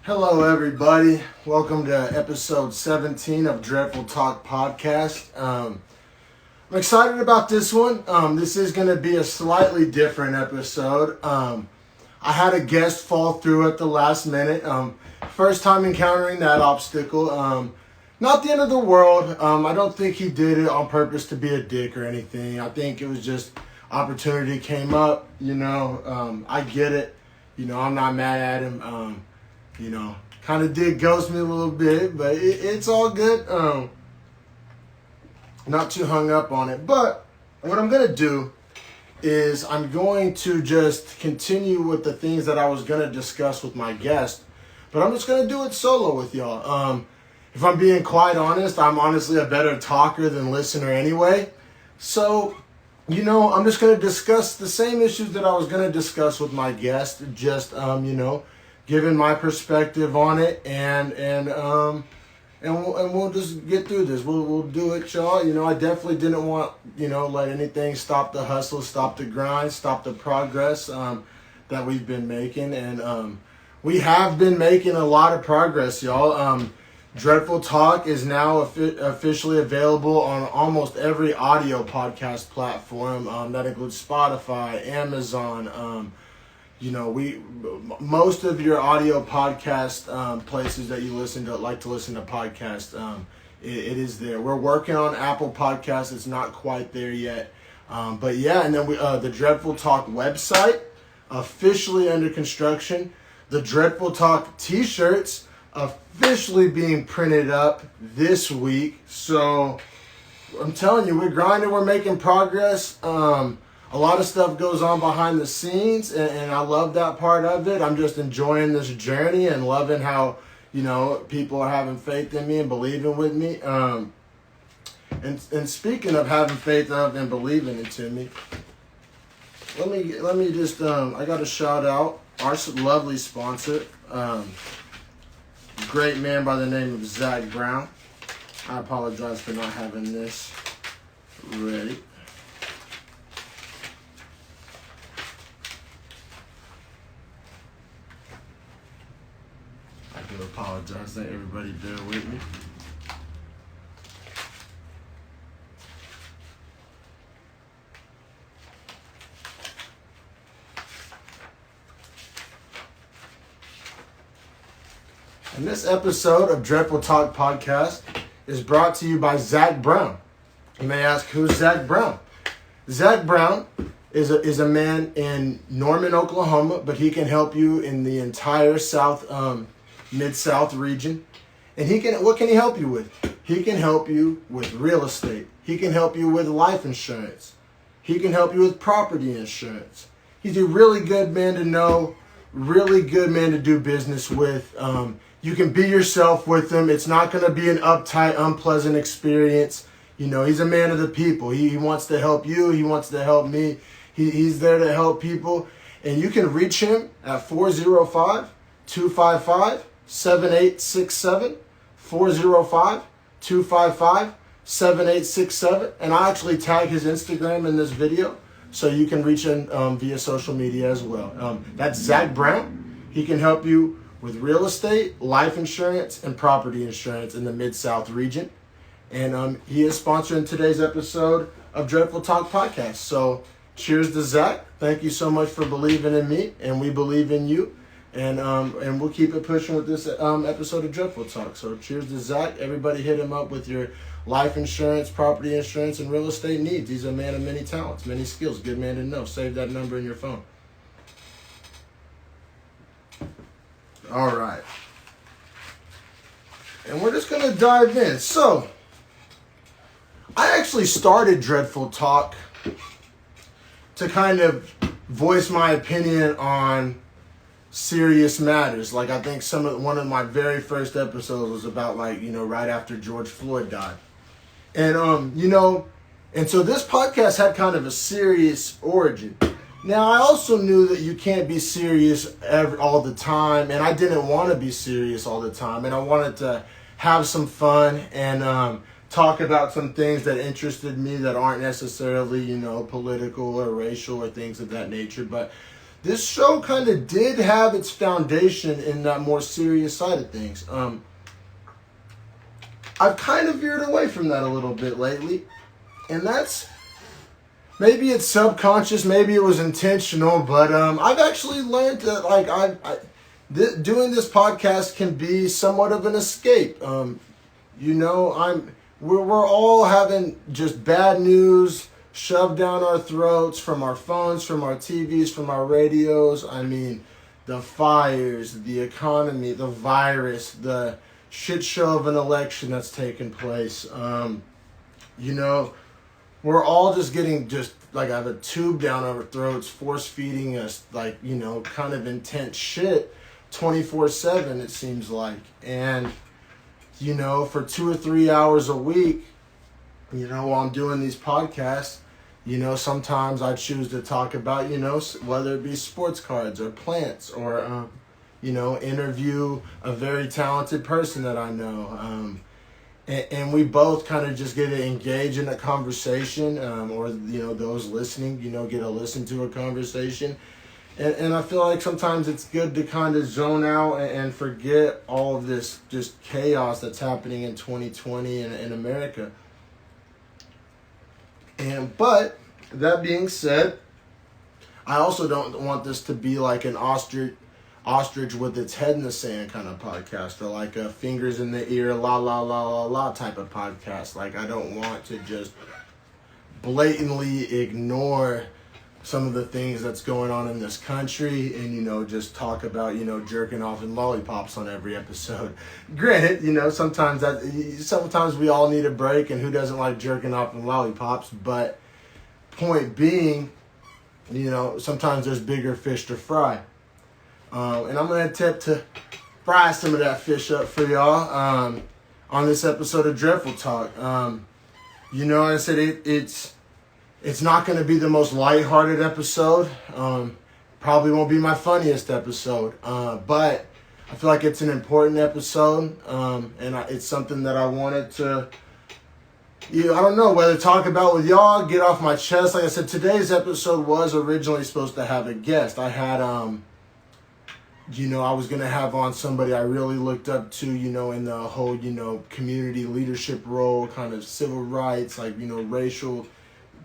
Hello, everybody. Welcome to episode 17 of Dreadful Talk Podcast. I'm excited about this one. This is going to be a slightly different episode. I had a guest fall through at the last minute. First time encountering that obstacle. Not the end of the world. I don't think he did it on purpose to be a dick or anything. I think it was just opportunity came up. I get it. I'm not mad at him. Kind of did ghost me a little bit, but it's all good. Not too hung up on it. But what I'm going to do is I'm going to just continue with the things that I was going to discuss with my guest, but I'm just going to do it solo with y'all. If I'm being quite honest, I'm honestly a better talker than listener anyway. So, I'm just going to discuss the same issues that I was going to discuss with my guest, just, giving my perspective on it, and we'll just get through this. We'll do it, y'all. I definitely didn't want, let anything stop the hustle, stop the grind, stop the progress that we've been making, and we have been making a lot of progress, y'all. Dreadful Talk is now officially available on almost every audio podcast platform. That includes Spotify, Amazon. Most of your audio podcast places that you like to listen to podcasts, it is there. We're working on Apple Podcasts. It's not quite there yet. But yeah, and then the Dreadful Talk website, officially under construction. The Dreadful Talk t-shirts, officially being printed up this week. So I'm telling you, we're grinding, we're making progress. A lot of stuff goes on behind the scenes, and I love that part of it. I'm just enjoying this journey and loving how, people are having faith in me and believing with me. And speaking of having faith of and believing into me, let me just I got to shout out our lovely sponsor, great man by the name of Zach Brown. I apologize for not having this ready. I do apologize. Thank everybody bear with me. And this episode of Dreadful Talk Podcast is brought to you by Zach Brown. You may ask, who's Zach Brown? Zach Brown is a man in Norman, Oklahoma, but he can help you in the entire Mid-South region. And what can he help you with? He can help you with real estate. He can help you with life insurance. He can help you with property insurance. He's a really good man to know, really good man to do business with. You can be yourself with him. It's not going to be an uptight, unpleasant experience. He's a man of the people. He wants to help you. He wants to help me. He's there to help people. And you can reach him at 405-255-7867, 405-255-7867. And I actually tag his Instagram in this video, so you can reach him via social media as well. That's Zach Brown. He can help you with real estate, life insurance, and property insurance in the Mid-South region. And he is sponsoring today's episode of Dreadful Talk Podcast. So cheers to Zach. Thank you so much for believing in me, and we believe in you. And we'll keep it pushing with this episode of Dreadful Talk. So cheers to Zach. Everybody hit him up with your life insurance, property insurance, and real estate needs. He's a man of many talents, many skills. Good man to know. Save that number in your phone. All right. And we're just going to dive in. So, I actually started Dreadful Talk to kind of voice my opinion on serious matters. Like, I think one of my very first episodes was about, right after George Floyd died. And, and so this podcast had kind of a serious origin. Now, I also knew that you can't be serious all the time, and I didn't want to be serious all the time, and I wanted to have some fun and talk about some things that interested me that aren't necessarily, political or racial or things of that nature. But this show kind of did have its foundation in that more serious side of things. I've kind of veered away from that a little bit lately, and that's, maybe it's subconscious, maybe it was intentional, but I've actually learned that doing this podcast can be somewhat of an escape. We're all having just bad news shoved down our throats from our phones, from our TVs, from our radios. I mean, the fires, the economy, the virus, the shit show of an election that's taken place. We're all just getting I have a tube down our throats, force feeding us kind of intense shit 24/7, it seems like. And, for 2 or 3 hours a week, while I'm doing these podcasts, sometimes I choose to talk about, whether it be sports cards or plants or, interview a very talented person that I know. And we both kind of just get to engage in a conversation, or, those listening, get to listen to a conversation. And I feel like sometimes it's good to kind of zone out and forget all of this just chaos that's happening in 2020 in America. But that being said, I also don't want this to be like an ostrich with its head in the sand kind of podcast, or like a fingers in the ear, la la la la la type of podcast. Like, I don't want to just blatantly ignore some of the things that's going on in this country and, just talk about, jerking off and lollipops on every episode. Granted, sometimes we all need a break, and who doesn't like jerking off and lollipops? But point being, sometimes there's bigger fish to fry. And I'm going to attempt to fry some of that fish up for y'all on this episode of Dreadful Talk. I said it's not going to be the most lighthearted episode. Probably won't be my funniest episode. But I feel like it's an important episode. And it's something that I wanted to, I don't know, whether talk about with y'all, get off my chest. Like I said, today's episode was originally supposed to have a guest. I had, I was going to have on somebody I really looked up to, in the whole, community leadership role, kind of civil rights, racial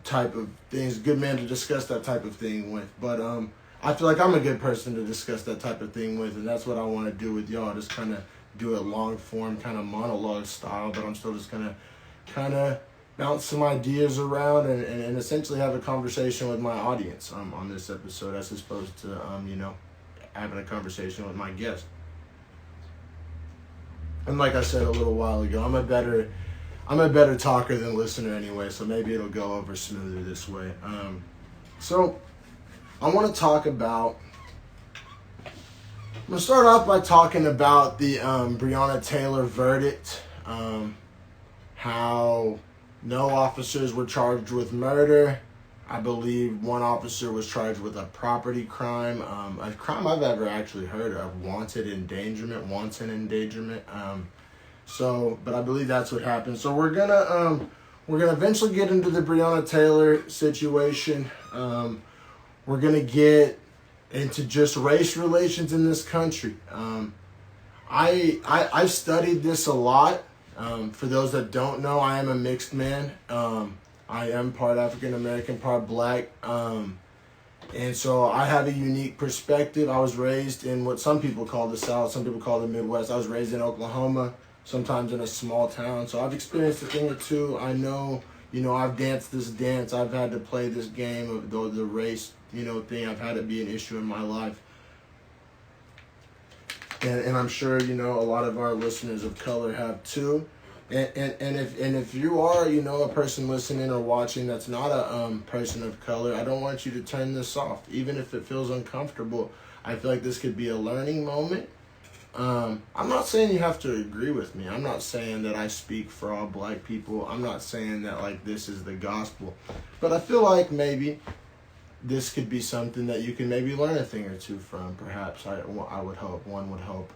type of things. Good man to discuss that type of thing with. But I feel like I'm a good person to discuss that type of thing with, and that's what I want to do with y'all. Just kind of do a long form kind of monologue style, but I'm still just going to kind of bounce some ideas around and essentially have a conversation with my audience on this episode, as opposed to having a conversation with my guest. And like I said a little while ago, I'm a better talker than listener anyway, so maybe it'll go over smoother this way. So I want to talk about, I'm going to start off by talking about the Beyonna Taylor verdict, how no officers were charged with murder. I believe one officer was charged with a property crime, a crime I've ever actually heard of, wanton endangerment. But I believe that's what happened. So we're gonna eventually get into the Beyonna Taylor situation. We're gonna get into just race relations in this country. I've studied this a lot. For those that don't know, I am a mixed man. I am part African American, part black. And so I have a unique perspective. I was raised in what some people call the South, some people call the Midwest. I was raised in Oklahoma, sometimes in a small town. So I've experienced a thing or two. I know, I've danced this dance. I've had to play this game of the race, thing. I've had it be an issue in my life. And I'm sure, a lot of our listeners of color have too. And if you are, a person listening or watching that's not a person of color, I don't want you to turn this off. Even if it feels uncomfortable, I feel like this could be a learning moment. I'm not saying you have to agree with me. I'm not saying that I speak for all black people. I'm not saying that this is the gospel. But I feel like maybe this could be something that you can maybe learn a thing or two from. Perhaps I would hope. One would hope.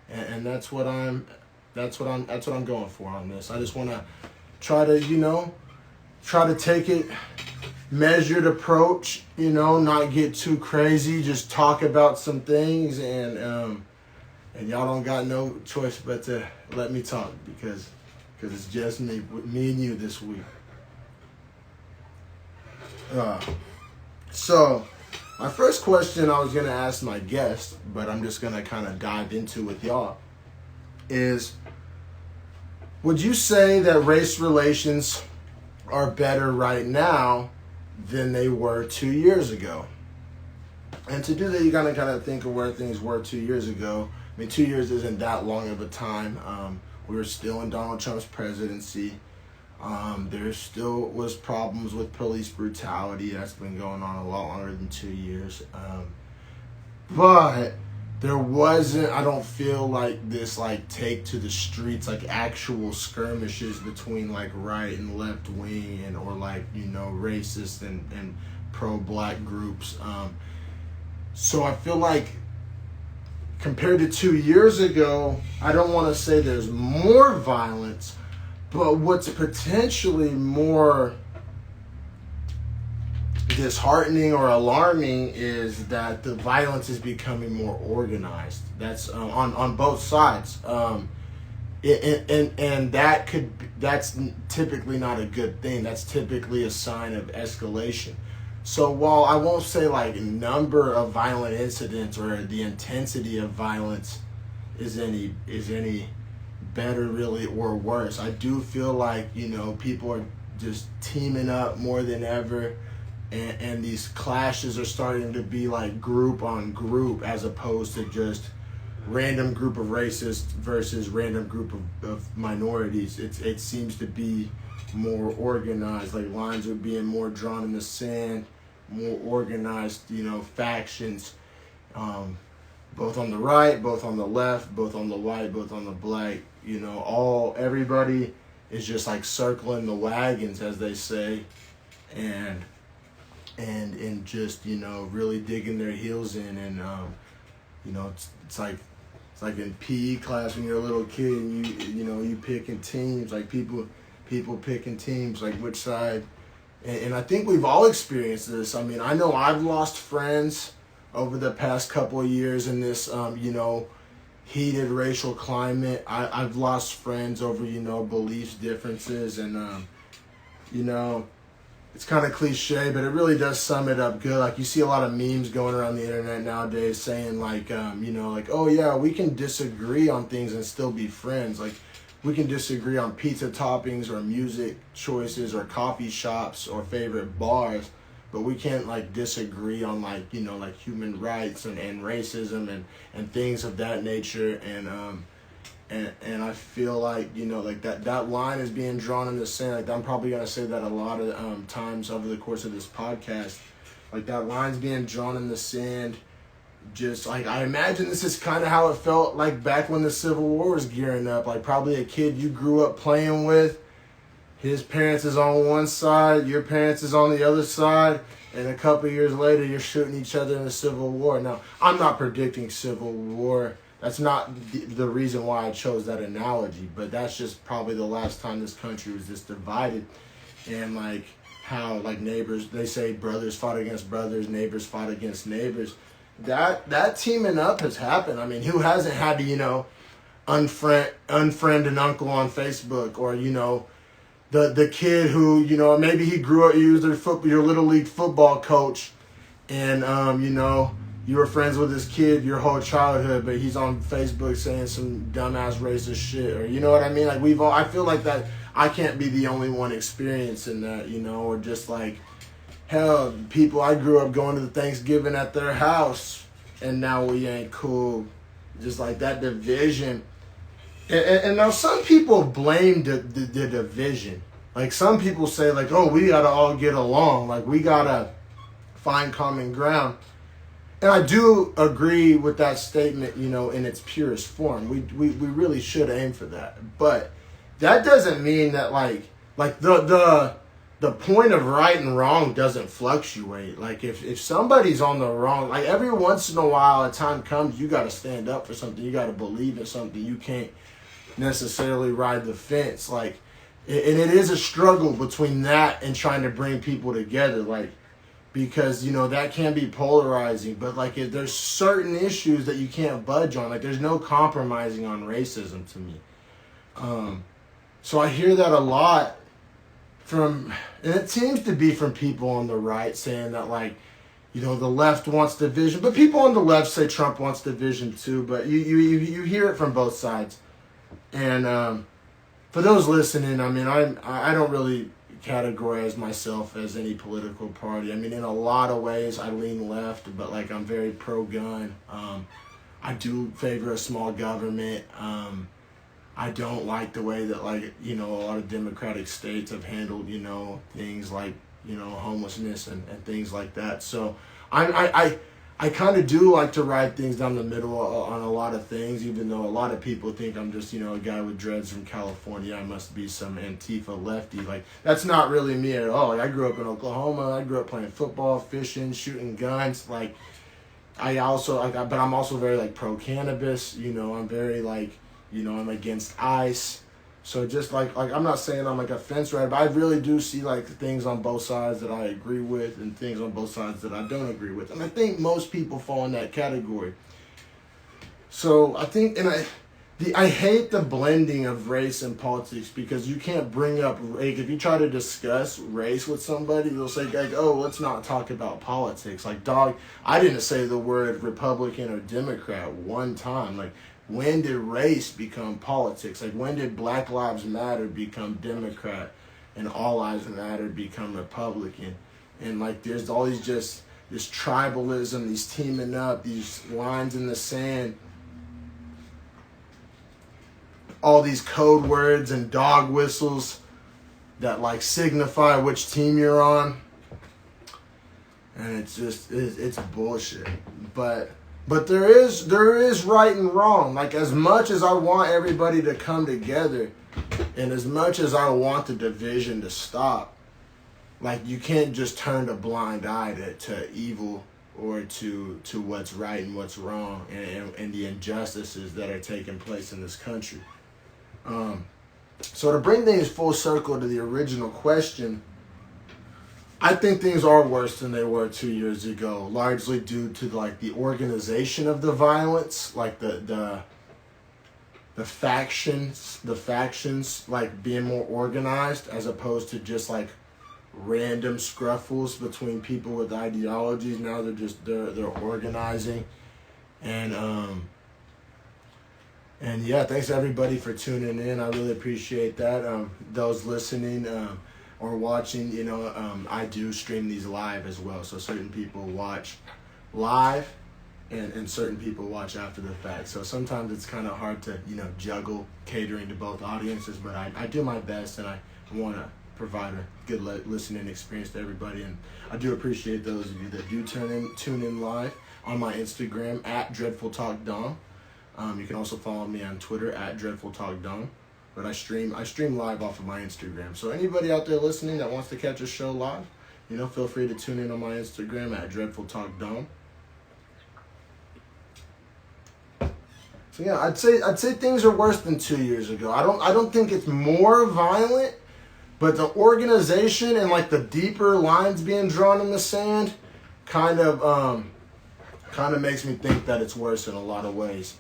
And that's what I'm going for on this. I just want to try to take it measured approach, not get too crazy, just talk about some things, and y'all don't got no choice but to let me talk because it's just me and you this week. So my first question I was going to ask my guest, but I'm just going to kind of dive into with y'all, is would you say that race relations are better right now than they were 2 years ago? And to do that, you gotta kind of think of where things were 2 years ago. I mean, 2 years isn't that long of a time. We were still in Donald Trump's presidency. There still was problems with police brutality. That's been going on a lot longer than 2 years. But there wasn't, I don't feel like this take to the streets, actual skirmishes between right and left wing or racist and pro-black groups. So I feel like compared to 2 years ago, I don't want to say there's more violence, but what's potentially more disheartening or alarming is that the violence is becoming more organized. That's on both sides, and that's typically not a good thing. That's typically a sign of escalation. So while I won't say number of violent incidents or the intensity of violence is any better really or worse, I do feel like people are just teaming up more than ever. And these clashes are starting to be group on group as opposed to just random group of racists versus random group of minorities. It seems to be more organized. Lines are being more drawn in the sand, more organized, factions, both on the right, both on the left, both on the white, both on the black. Everybody is just circling the wagons, as they say, and just really digging their heels in, and it's like in PE class when you're a little kid and you picking teams, people picking teams, which side, and I think we've all experienced this. I mean, I know I've lost friends over the past couple of years in this heated racial climate. I've lost friends over beliefs differences, and it's kind of cliche, but it really does sum it up good. You see a lot of memes going around the internet nowadays saying oh yeah, we can disagree on things and still be friends. We can disagree on pizza toppings or music choices or coffee shops or favorite bars, but we can't disagree on human rights and racism and things of that nature. And I feel that line is being drawn in the sand. I'm probably going to say that a lot of times over the course of this podcast. That line's being drawn in the sand. Just I imagine this is kind of how it felt back when the Civil War was gearing up. Probably a kid you grew up playing with. His parents is on one side, your parents is on the other side, and a couple years later you're shooting each other in the Civil War. Now, I'm not predicting Civil War. That's not the reason why I chose that analogy, but that's just probably the last time this country was this divided. And how neighbors, they say brothers fought against brothers, neighbors fought against neighbors. That teaming up has happened. I mean, who hasn't had to, unfriend an uncle on Facebook, or, the kid who, maybe he grew up, he was your little league football coach, and, you were friends with this kid your whole childhood, but he's on Facebook saying some dumbass racist shit, or you know what I mean? I feel that I can't be the only one experiencing that, or just hell, people I grew up going to the Thanksgiving at their house, and now we ain't cool. Just that division. And now some people blame the division. Some people say oh, we gotta all get along. We gotta find common ground. And I do agree with that statement, in its purest form. We really should aim for that. But that doesn't mean that the point of right and wrong doesn't fluctuate. If somebody's on the wrong, every once in a while a time comes you gotta stand up for something. You gotta believe in something. You can't necessarily ride the fence. And it is a struggle between that and trying to bring people together, like, because, you know, that can be polarizing, but like there's certain issues that you can't budge on. Like, there's no compromising on racism to me. So I hear that a lot from, and it seems to be from people on the right saying that, like, you know, the left wants division, but people on the left say Trump wants division too. But you hear it from both sides. And for those listening, I mean, I don't really categorize myself as any political party. I mean, in a lot of ways, I lean left, but like I'm very pro-gun. I do favor a small government. I don't like the way that, like, you know, a lot of democratic states have handled, you know, things like, you know, homelessness and things like that. So I kind of do like to ride things down the middle on a lot of things, even though a lot of people think I'm just, you know, a guy with dreads from California. I must be some Antifa lefty. Like, that's not really me at all. Like, I grew up in Oklahoma. I grew up playing football, fishing, shooting guns. Like, but I'm also very, like, pro-cannabis. You know, I'm very, like, you know, I'm against ICE. So just like I'm not saying I'm like a fence rider, but I really do see like things on both sides that I agree with and things on both sides that I don't agree with. And I think most people fall in that category. So I think, and I hate the blending of race and politics, because you can't bring up, like, if you try to discuss race with somebody, they'll say, like, oh, let's not talk about politics. Like, dog, I didn't say the word Republican or Democrat one time. Like, when did race become politics? Like, when did Black Lives Matter become Democrat and All Lives Matter become Republican? And, like, there's all these this tribalism, these teaming up, these lines in the sand, all these code words and dog whistles that, like, signify which team you're on. And it's just, it's bullshit. But there is right and wrong. Like, as much as I want everybody to come together, and as much as I want the division to stop, like, you can't just turn a blind eye to evil or to what's right and what's wrong and the injustices that are taking place in this country. So to bring things full circle to the original question, I think things are worse than they were 2 years ago, largely due to, like, the organization of the violence, like the factions, like, being more organized, as opposed to just, like, random scruffles between people with ideologies. Now they're organizing. And yeah, thanks everybody for tuning in. I really appreciate that. Those listening, or watching, you know, I do stream these live as well. So certain people watch live and certain people watch after the fact. So sometimes it's kind of hard to, you know, juggle catering to both audiences, but I do my best, and I want to provide a good listening experience to everybody. And I do appreciate those of you that do tune in live on my Instagram at DreadfulTalkDom. You can also follow me on Twitter at DreadfulTalkDom. But I stream live off of my Instagram. So anybody out there listening that wants to catch a show live, you know, feel free to tune in on my Instagram at DreadfulTalkDom. So yeah, I'd say things are worse than 2 years ago. I don't think it's more violent, but the organization and, like, the deeper lines being drawn in the sand kind of makes me think that it's worse in a lot of ways.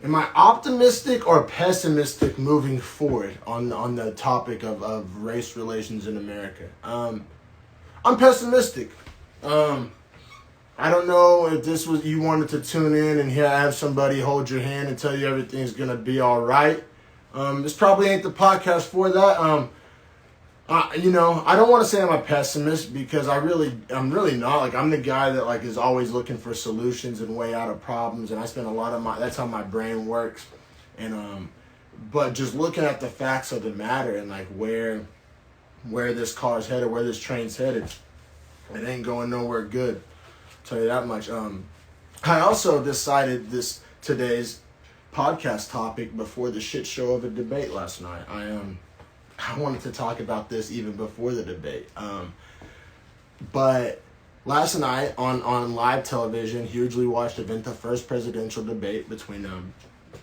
Am I optimistic or pessimistic moving forward on the topic of race relations in America? I'm pessimistic. I don't know if this was, you wanted to tune in and have somebody hold your hand and tell you everything's gonna be all right. This probably ain't the podcast for that. You know, I don't want to say I'm a pessimist, because I'm really not. Like, I'm the guy that, like, is always looking for solutions and way out of problems, and I spend a lot of that's how my brain works. And but just looking at the facts of the matter and, like, where this car's headed, where this train's headed, it ain't going nowhere good. I'll tell you that much. I also decided today's podcast topic before the shit show of a debate last night. I wanted to talk about this even before the debate. But last night on live television, hugely watched event, the first presidential debate between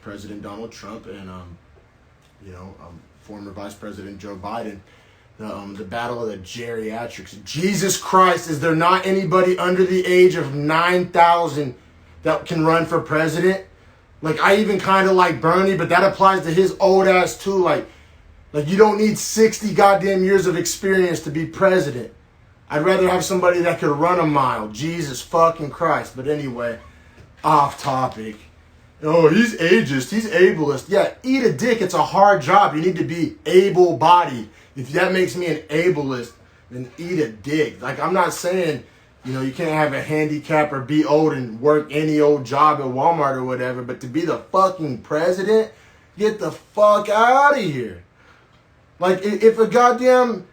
President Donald Trump and former Vice President Joe Biden, the battle of the geriatrics. Jesus Christ, is there not anybody under the age of 9,000 that can run for president? Like, I even kind of like Bernie, but that applies to his old ass too. Like you don't need 60 goddamn years of experience to be president. I'd rather have somebody that could run a mile. Jesus fucking Christ. But anyway, off topic. Oh, he's ageist. He's ableist. Yeah, eat a dick. It's a hard job. You need to be able-bodied. If that makes me an ableist, then eat a dick. Like, I'm not saying, you can't have a handicap or be old and work any old job at Walmart or whatever, but to be the fucking president, get the fuck out of here. Like, if a goddamn,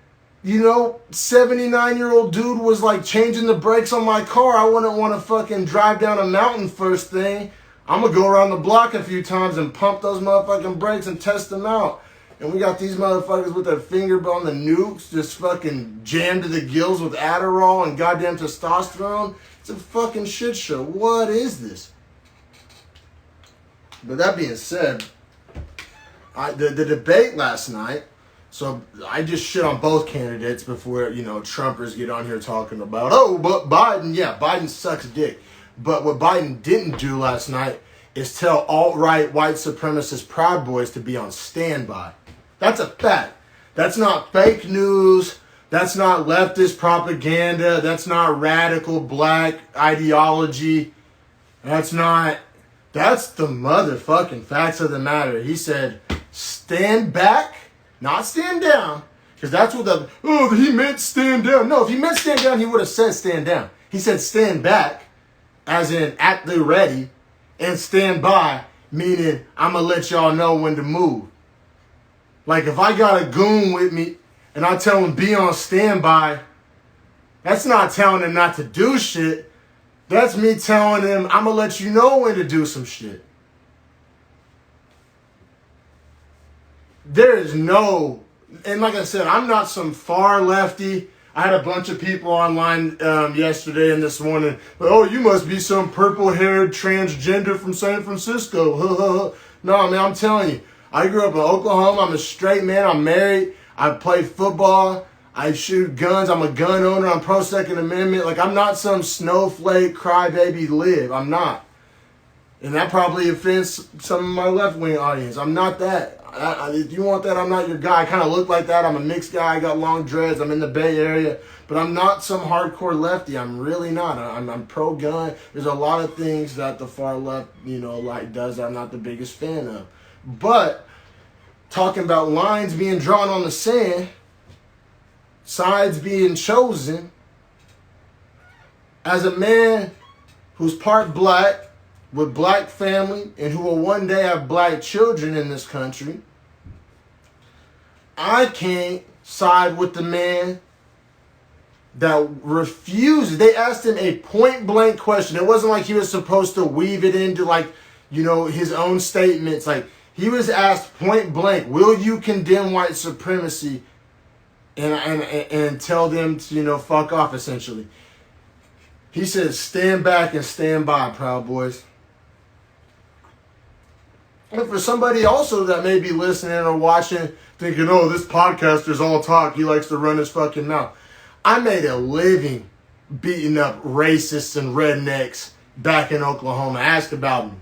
79-year-old dude was, like, changing the brakes on my car, I wouldn't want to fucking drive down a mountain first thing. I'm going to go around the block a few times and pump those motherfucking brakes and test them out. And we got these motherfuckers with their finger on the nukes, just fucking jammed to the gills with Adderall and goddamn testosterone. It's a fucking shit show. What is this? But that being said, the debate last night, so I just shit on both candidates before, Trumpers get on here talking about, but Biden, yeah, Biden sucks dick. But what Biden didn't do last night is tell alt-right white supremacist Proud Boys to be on standby. That's a fact. That's not fake news. That's not leftist propaganda. That's not radical black ideology. That's the motherfucking facts of the matter. He said, stand back, not stand down. Because that's what he meant stand down. No, if he meant stand down, he would have said stand down. He said stand back, as in at the ready, and stand by, meaning I'm going to let y'all know when to move. Like, if I got a goon with me and I tell him be on standby, that's not telling him not to do shit. That's me telling him I'm going to let you know when to do some shit. There is no, and like I said, I'm not some far lefty. I had a bunch of people online yesterday and this morning. Oh, you must be some purple-haired transgender from San Francisco. No, man, I'm telling you. I grew up in Oklahoma. I'm a straight man. I'm married. I play football. I shoot guns. I'm a gun owner. I'm pro-Second Amendment. Like, I'm not some snowflake crybaby lib. I'm not. And that probably offends some of my left-wing audience. I'm not that. If you want that, I'm not your guy. I kind of look like that. I'm a mixed guy. I got long dreads. I'm in the Bay Area. But I'm not some hardcore lefty. I'm really not. I'm pro-gun. There's a lot of things that the far left, does that I'm not the biggest fan of. But talking about lines being drawn on the sand, sides being chosen, as a man who's part black, with black family, and who will one day have black children in this country, I can't side with the man that refuses. They asked him a point-blank question. It wasn't like he was supposed to weave it into, his own statements. Like, he was asked point-blank, will you condemn white supremacy and tell them to, fuck off, essentially. He said, stand back and stand by, Proud Boys. And for somebody also that may be listening or watching, thinking, oh, this podcaster's all talk, he likes to run his fucking mouth. I made a living beating up racists and rednecks back in Oklahoma. Ask about me.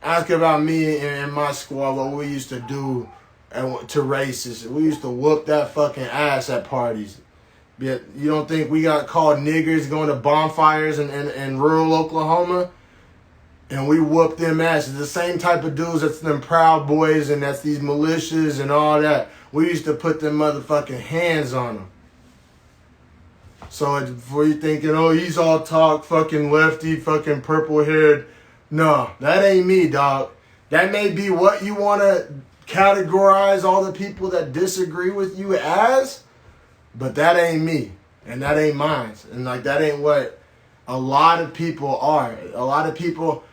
Ask about me and my squad, what we used to do to racists. We used to whoop that fucking ass at parties. Yet you don't think we got called niggers going to bonfires in rural Oklahoma? And we whooped them asses. The same type of dudes that's them Proud Boys and that's these militias and all that. We used to put them motherfucking hands on them. So before you thinking, oh, he's all talk, fucking lefty, fucking purple-haired. No, that ain't me, dog. That may be what you want to categorize all the people that disagree with you as, but that ain't me. And that ain't mine. And that ain't what a lot of people are. A lot of people...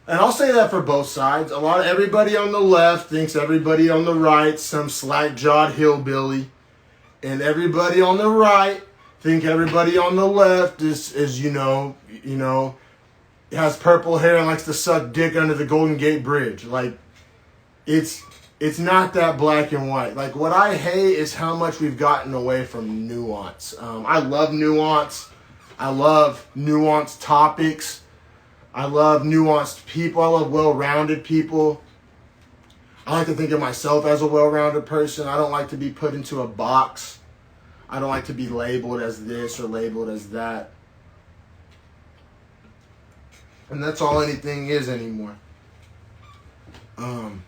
And I'll say that for both sides. Everybody on the left thinks everybody on the right some slack-jawed hillbilly. And everybody on the right think everybody on the left is has purple hair and likes to suck dick under the Golden Gate Bridge. Like, it's it's not that black and white. Like, what I hate is how much we've gotten away from nuance. I love nuance. I love nuanced topics. I love nuanced people. I love well-rounded people. I like to think of myself as a well-rounded person. I don't like to be put into a box. I don't like to be labeled as this or labeled as that. And that's all anything is anymore. And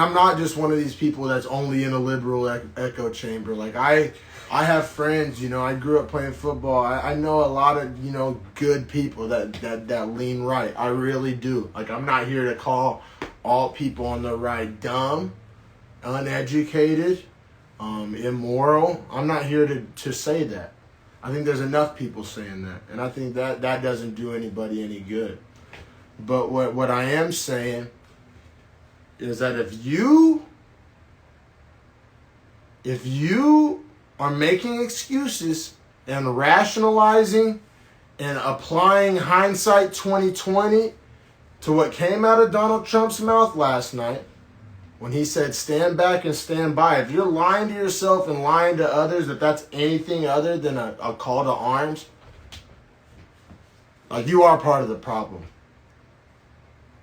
I'm not just one of these people that's only in a liberal echo chamber. Like, I have friends, you know, I grew up playing football. I know a lot of, you know, good people that lean right. I really do. Like, I'm not here to call all people on the right dumb, uneducated, immoral. I'm not here to say that. I think there's enough people saying that. And I think that doesn't do anybody any good. But what I am saying is that if you are making excuses and rationalizing and applying hindsight 2020 to what came out of Donald Trump's mouth last night when he said stand back and stand by, if you're lying to yourself and lying to others that that's anything other than a call to arms, like, you are part of the problem.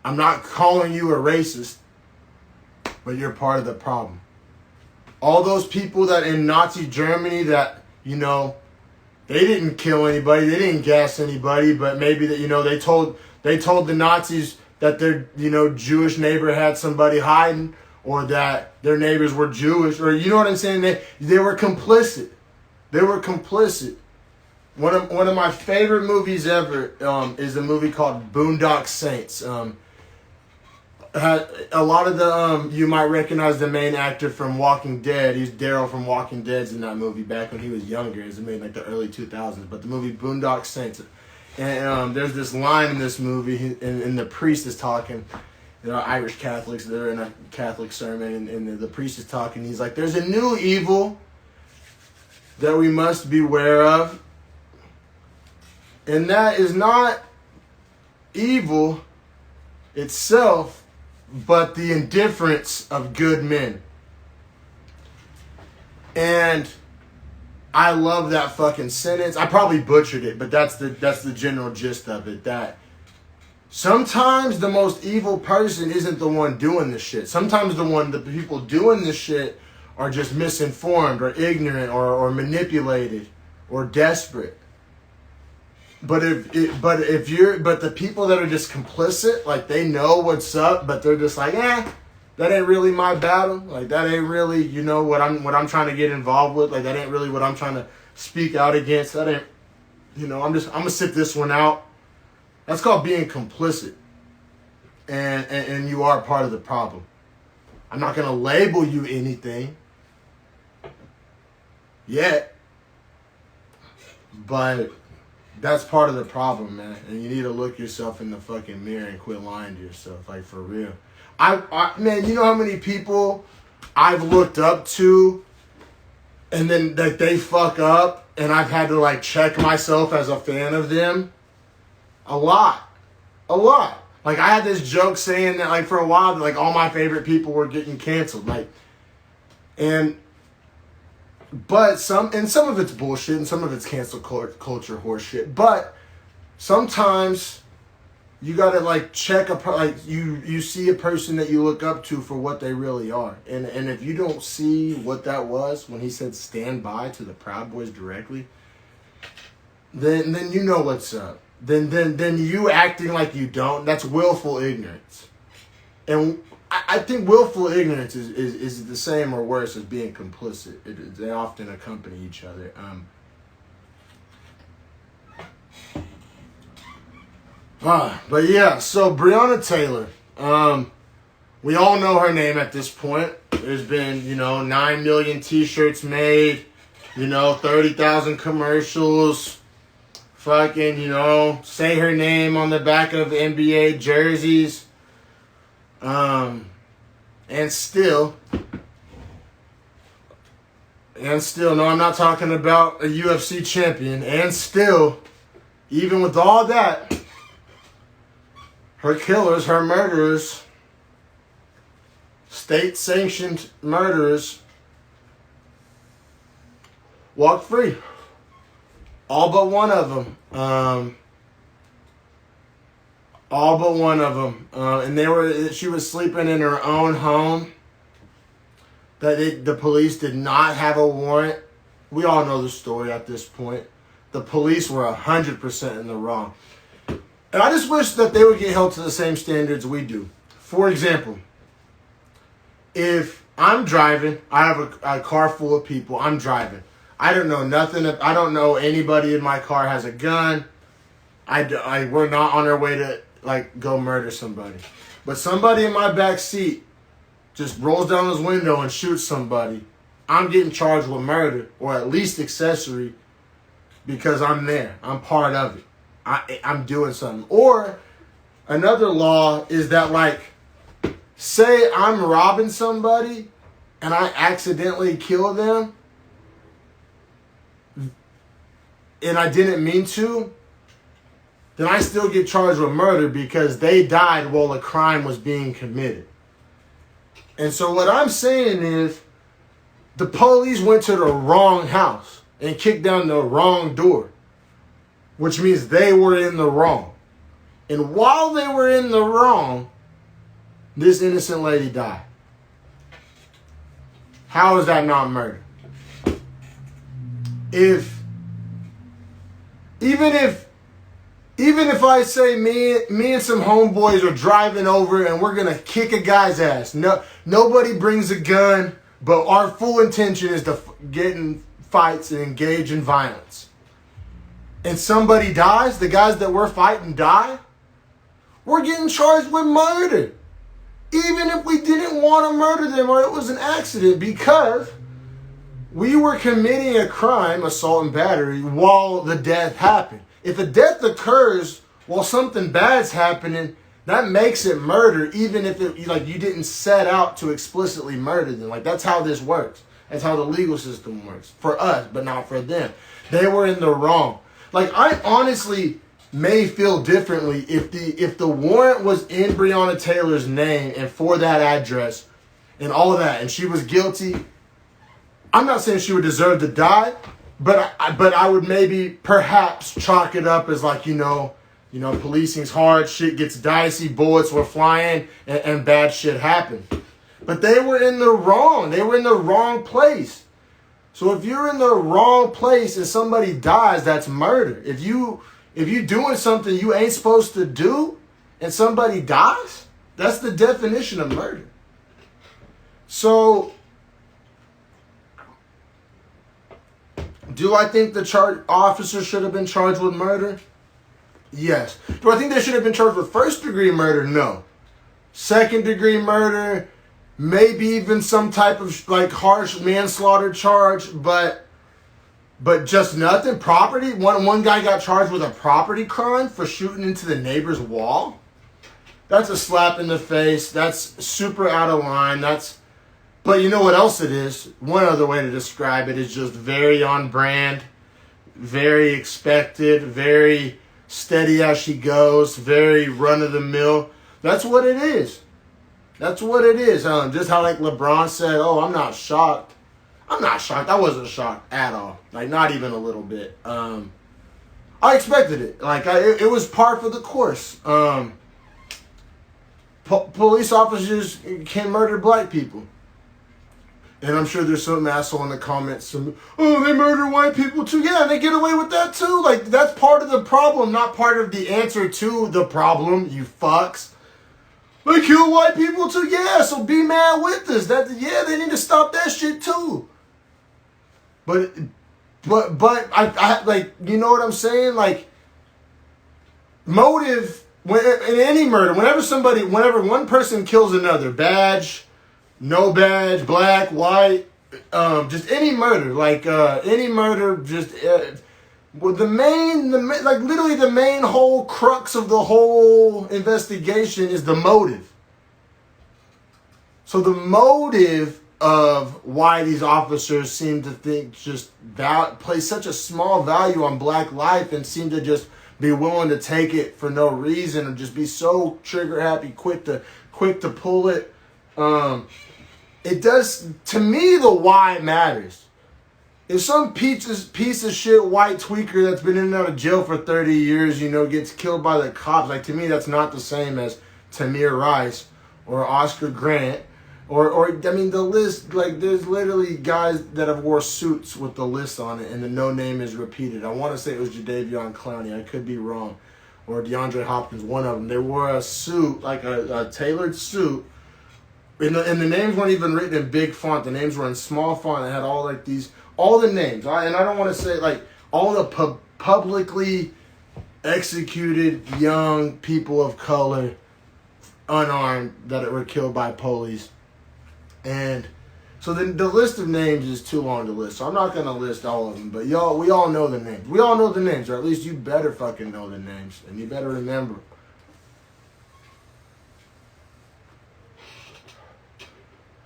I'm not calling you a racist, but you're part of the problem. All those people that in Nazi Germany that, you know, they didn't kill anybody, they didn't gas anybody, but maybe that, you know, they told the Nazis that their, you know, Jewish neighbor had somebody hiding, or that their neighbors were Jewish, or, you know what I'm saying? They were complicit. They were complicit. One of my favorite movies ever is a movie called Boondock Saints. A lot of the you might recognize the main actor from Walking Dead. He's Daryl from Walking Dead's in that movie back when he was younger. It was made in like the early 2000s. But the movie Boondock Saints, and there's this line in this movie, and the priest is talking. You know, Irish Catholics, they're in a Catholic sermon, and the priest is talking. He's like, "There's a new evil that we must beware of, and that is not evil itself, but the indifference of good men." And I love that fucking sentence. I probably butchered it, but that's the general gist of it. That sometimes the most evil person isn't the one doing the shit. Sometimes the people doing the shit are just misinformed or ignorant or manipulated or desperate. But the people that are just complicit, like, they know what's up, but they're just like, that ain't really my battle. Like, that ain't really, you know, what I'm trying to get involved with. Like, that ain't really what I'm trying to speak out against. That ain't, you know, I'm gonna sit this one out. That's called being complicit. And you are part of the problem. I'm not gonna label you anything yet, but that's part of the problem, man. And you need to look yourself in the fucking mirror and quit lying to yourself, like, for real. Man, you know how many people I've looked up to, and then like they fuck up, and I've had to like check myself as a fan of them? A lot. Like, I had this joke saying that, like, for a while, like, all my favorite people were getting canceled, like, but some of it's bullshit, and some of it's cancel culture horseshit. But sometimes you gotta like check you see a person that you look up to for what they really are, and if you don't see what that was when he said stand by to the Proud Boys directly, then you know what's up. Then you acting like you don't. That's willful ignorance, and I think willful ignorance is the same or worse as being complicit. They often accompany each other. But yeah, so Beyonna Taylor. We all know her name at this point. There's been, 9 million t-shirts made, 30,000 commercials. Fucking, say her name on the back of NBA jerseys. And still, no, I'm not talking about a UFC champion. And still, even with all that, her killers, her murderers, state-sanctioned murderers walked free. All but one of them. All but one of them. And she was sleeping in her own home. The police did not have a warrant. We all know the story at this point. The police were 100% in the wrong. And I just wish that they would get held to the same standards we do. For example, if I'm driving, I have a car full of people, I'm driving. I don't know nothing. I don't know anybody in my car has a gun. We're not on our way to go murder somebody. But somebody in my back seat just rolls down his window and shoots somebody. I'm getting charged with murder, or at least accessory, because I'm there. I'm part of it. I'm doing something. Or another law is that, say I'm robbing somebody and I accidentally kill them and I didn't mean to, then I still get charged with murder because they died while a crime was being committed. And so what I'm saying is the police went to the wrong house and kicked down the wrong door, which means they were in the wrong. And while they were in the wrong, this innocent lady died. How is that not murder? Even if I say me and some homeboys are driving over and we're gonna kick a guy's ass. Nobody brings a gun, but our full intention is to get in fights and engage in violence. And somebody dies, the guys that we're fighting die, we're getting charged with murder. Even if we didn't want to murder them or it was an accident, because we were committing a crime, assault and battery, while the death happened. If a death occurs while something bad's happening, that makes it murder, even if you didn't set out to explicitly murder them. That's how this works. That's how the legal system works. For us, but not for them. They were in the wrong. I honestly may feel differently if the warrant was in Beyonna Taylor's name and for that address and all of that, and she was guilty. I'm not saying she would deserve to die, but I would maybe perhaps chalk it up as policing's hard, shit gets dicey, bullets were flying, and bad shit happened. But they were in the wrong. They were in the wrong place. So if you're in the wrong place and somebody dies, that's murder. If you doing something you ain't supposed to do and somebody dies, that's the definition of murder. So do I think the officer should have been charged with murder? Yes. Do I think they should have been charged with first-degree murder? No. Second-degree murder, maybe even some type of harsh manslaughter charge, but just nothing. Property. One guy got charged with a property crime for shooting into the neighbor's wall. That's a slap in the face. That's super out of line. But you know what else it is? One other way to describe it is just very on brand, very expected, very steady as she goes, very run-of-the-mill. That's what it is. That's what it is. Just how LeBron said, "Oh, I'm not shocked." I'm not shocked. I wasn't shocked at all. Not even a little bit. I expected it. It was par for the course. Police officers can murder black people. And I'm sure there's some asshole in the comments. They murder white people too. Yeah, they get away with that too. That's part of the problem, not part of the answer to the problem, you fucks. They kill white people too. Yeah, so be mad with us. They need to stop that shit too. But I you know what I'm saying? Motive, in any murder, whenever one person kills another, badge, no badge, black, white, just any murder, any murder, just literally the main whole crux of the whole investigation is the motive. So the motive of why these officers seem to think place such a small value on black life and seem to just be willing to take it for no reason and just be so trigger happy, quick to pull it. it does, to me, the why matters. If some piece of shit white tweaker that's been in and out of jail for 30 years, gets killed by the cops, like, to me, that's not the same as Tamir Rice or Oscar Grant or I mean, the list, like, there's literally guys that have wore suits with the list on it and the no name is repeated. I want to say it was Jadeveon Clowney. I could be wrong. Or DeAndre Hopkins, one of them. They wore a suit, like a tailored suit. And the names weren't even written in big font. The names were in small font. It had all the names. And I don't want to say, like, all the publicly executed young people of color, unarmed, that were killed by police. And so the list of names is too long to list. So I'm not going to list all of them. But we all know the names. We all know the names, or at least you better fucking know the names. And you better remember.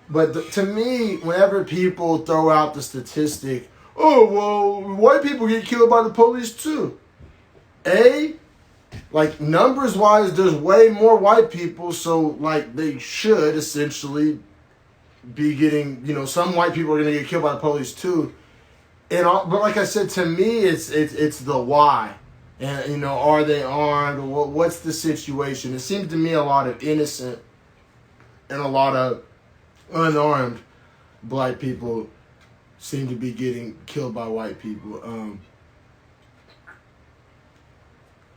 But to me, whenever people throw out the statistic, oh, well, white people get killed by the police too. Like, numbers-wise, there's way more white people, so, like, they should essentially be getting, some white people are going to get killed by the police too. But like I said, to me, it's the why. And, are they armed? What's the situation? It seems to me a lot of innocent and a lot of unarmed black people seem to be getting killed by white people.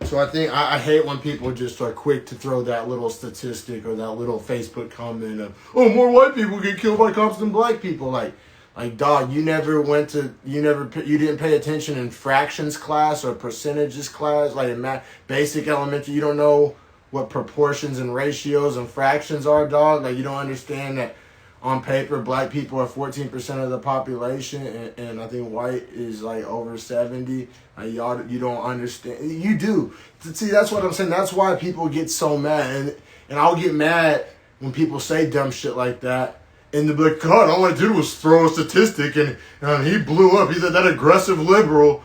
So I think I hate when people just are quick to throw that little statistic or that little Facebook comment of, oh, more white people get killed by cops than black people. Like dog, you didn't pay attention in fractions class or percentages class, like in basic elementary. You don't know what proportions and ratios and fractions are, dog. Like, you don't understand that on paper, black people are 14% of the population, and I think white is like over 70. Like, you don't understand. You do. See, that's what I'm saying. That's why people get so mad, and I'll get mad when people say dumb shit like that, and they'll be like, God, all I did was throw a statistic, and he blew up. He's that aggressive liberal.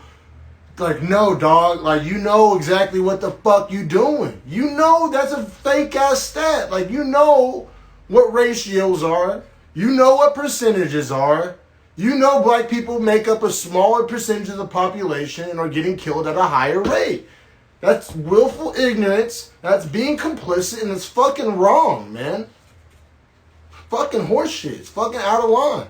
Like, no, dog. Like, you know exactly what the fuck you doing. You know that's a fake ass stat. Like, you know what ratios are. You know what percentages are. You know black people make up a smaller percentage of the population and are getting killed at a higher rate. That's willful ignorance. That's being complicit, and it's fucking wrong, man. Fucking horseshit. It's fucking out of line.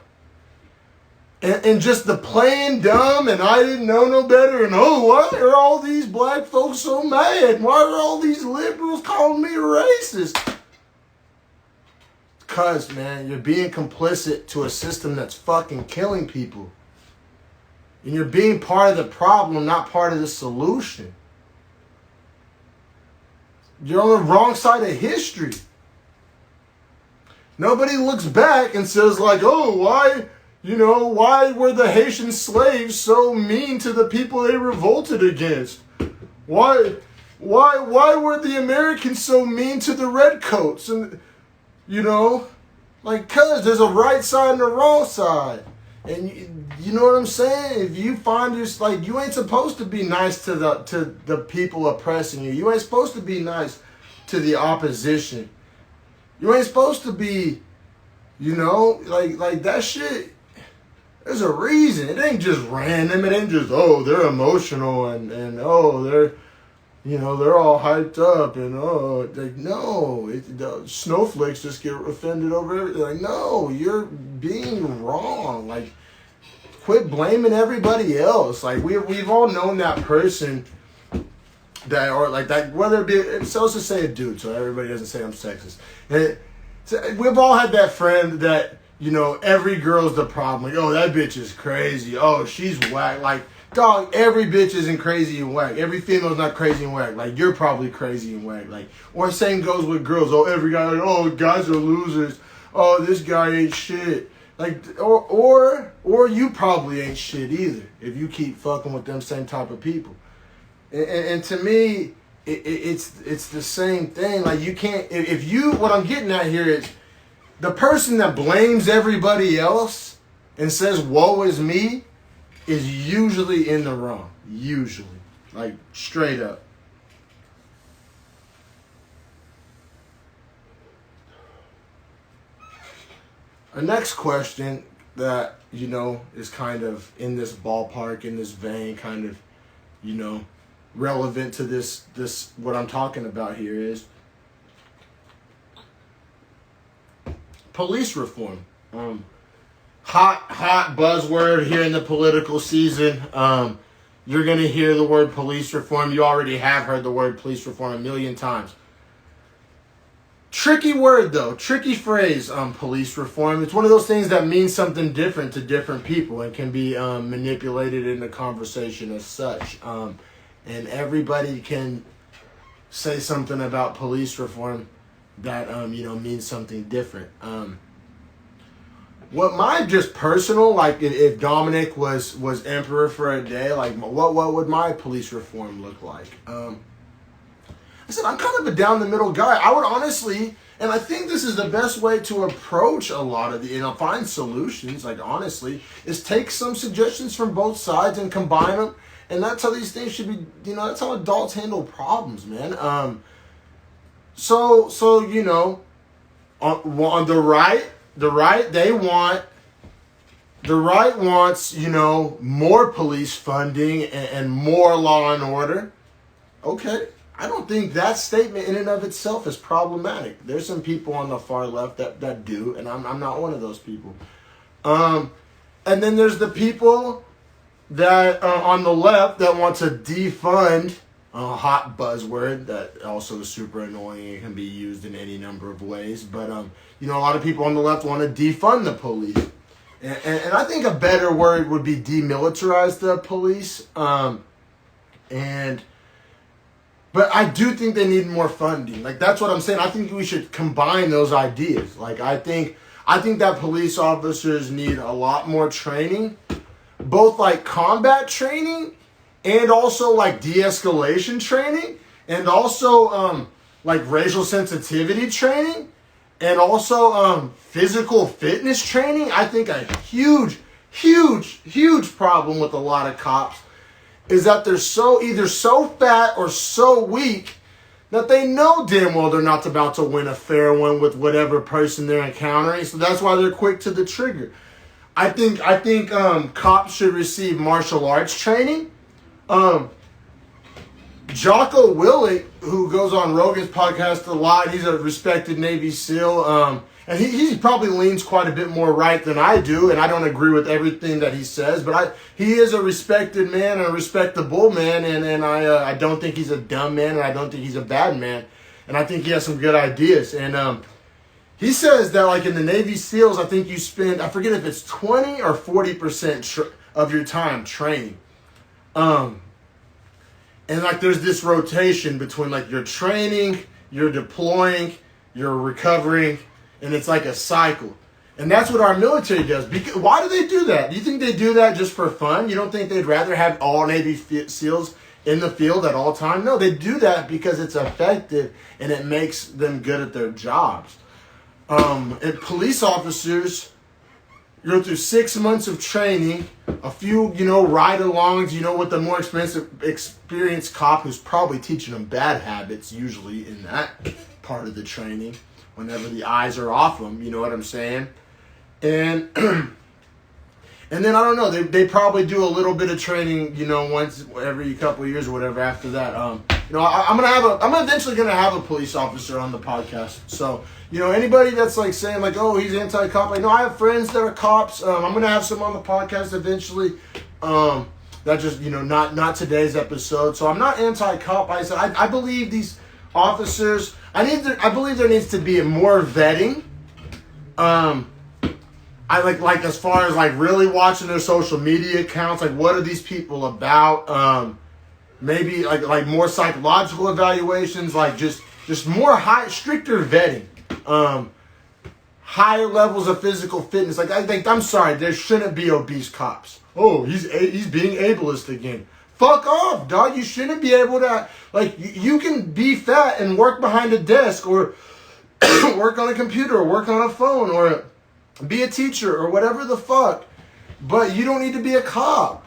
And just the plain dumb, and I didn't know no better, and oh, why are all these black folks so mad? Why are all these liberals calling me a racist? Because, man, you're being complicit to a system that's fucking killing people. And you're being part of the problem, not part of the solution. You're on the wrong side of history. Nobody looks back and says, like, oh, why were the Haitian slaves so mean to the people they revolted against? Why were the Americans so mean to the redcoats? And, cause there's a right side and a wrong side. And you know what I'm saying? If you find you ain't supposed to be nice to the people oppressing you. You ain't supposed to be nice to the opposition. You ain't supposed to be, like that shit. There's a reason. It ain't just random. It ain't just, oh, they're emotional and oh, they're all hyped up and oh, like, no, the snowflakes just get offended over everything. Like, no, you're being wrong. Like, quit blaming everybody else. Like, we've all known that person that, or like that, whether it be, it's supposed to say a dude, so everybody doesn't say I'm sexist. So we've all had that friend that, every girl's the problem. Like, oh, that bitch is crazy. Oh, she's whack. Like, dog, every bitch isn't crazy and whack. Every female's not crazy and whack. Like, you're probably crazy and whack. Like, or same goes with girls. Oh, every guy, like, oh, guys are losers. Oh, this guy ain't shit. Like, or you probably ain't shit either if you keep fucking with them same type of people. And to me, it's the same thing. Like, you can't, what I'm getting at here is the person that blames everybody else and says, woe is me, is usually in the wrong. Usually. Like, straight up. A next question that, is kind of in this ballpark, in this vein, kind of, relevant to this what I'm talking about here is police reform. Hot buzzword here in the political season. You're going to hear the word police reform. You already have heard the word police reform a million times. Tricky word, though. Tricky phrase, police reform. It's one of those things that means something different to different people and can be manipulated in the conversation as such. And everybody can say something about police reform that, means something different. What my just personal, like if Dominic was emperor for a day, like what would my police reform look like? I said, I'm kind of a down the middle guy. I would honestly, and I think this is the best way to approach a lot of find solutions, like honestly, is take some suggestions from both sides and combine them. And that's how these things should be, that's how adults handle problems, man. So on the right wants, more police funding and more law and order. Okay. I don't think that statement in and of itself is problematic. There's some people on the far left that do, and I'm not one of those people. And then there's the people that on the left that want to defund, a hot buzzword that also is super annoying. It can be used in any number of ways. But, a lot of people on the left want to defund the police. And I think a better word would be demilitarize the police. But I do think they need more funding. Like, that's what I'm saying. I think we should combine those ideas. Like, I think that police officers need a lot more training, both like combat training and also like de-escalation training, and also like racial sensitivity training, and also physical fitness training. I think a huge problem with a lot of cops is that they're either so fat or so weak that they know damn well they're not about to win a fair one with whatever person they're encountering. So that's why they're quick to the trigger. I think cops should receive martial arts training. Jocko Willink, who goes on Rogan's podcast a lot, he's a respected Navy SEAL, and he probably leans quite a bit more right than I do, and I don't agree with everything that he says, but he is a respected man and a respectable man, and I don't think he's a dumb man, and I don't think he's a bad man, and I think he has some good ideas. And he says that, like, in the Navy SEALs, I think you spend, I forget if it's 20 or 40% of your time training. And like there's this rotation between like your training, you're deploying, you're recovering, and it's like a cycle. And that's what our military does. Why do they do that? Do you think they do that just for fun? You don't think they'd rather have all Navy SEALs in the field at all times? No, they do that because it's effective and it makes them good at their jobs. And police officers go through 6 months of training, a few, ride-alongs, with the more experienced cop who's probably teaching them bad habits, usually in that part of the training, whenever the eyes are off them, you know what I'm saying? And and then, I don't know, they probably do a little bit of training, once every couple of years or whatever after that. I'm eventually going to have a police officer on the podcast. So, anybody that's like saying like, oh, he's anti-cop, like, no, I have friends that are cops. I'm going to have some on the podcast eventually. That just, not today's episode. So I'm not anti-cop. I believe these officers, I believe there needs to be more vetting. I like as far as like really watching their social media accounts, like what are these people about? Maybe like more psychological evaluations, like just more stricter vetting, higher levels of physical fitness. Like I'm sorry, there shouldn't be obese cops. Oh, he's being ableist again. Fuck off, dog. You shouldn't be able to, like, you can be fat and work behind a desk or work on a computer or work on a phone or be a teacher or whatever the fuck, but you don't need to be a cop.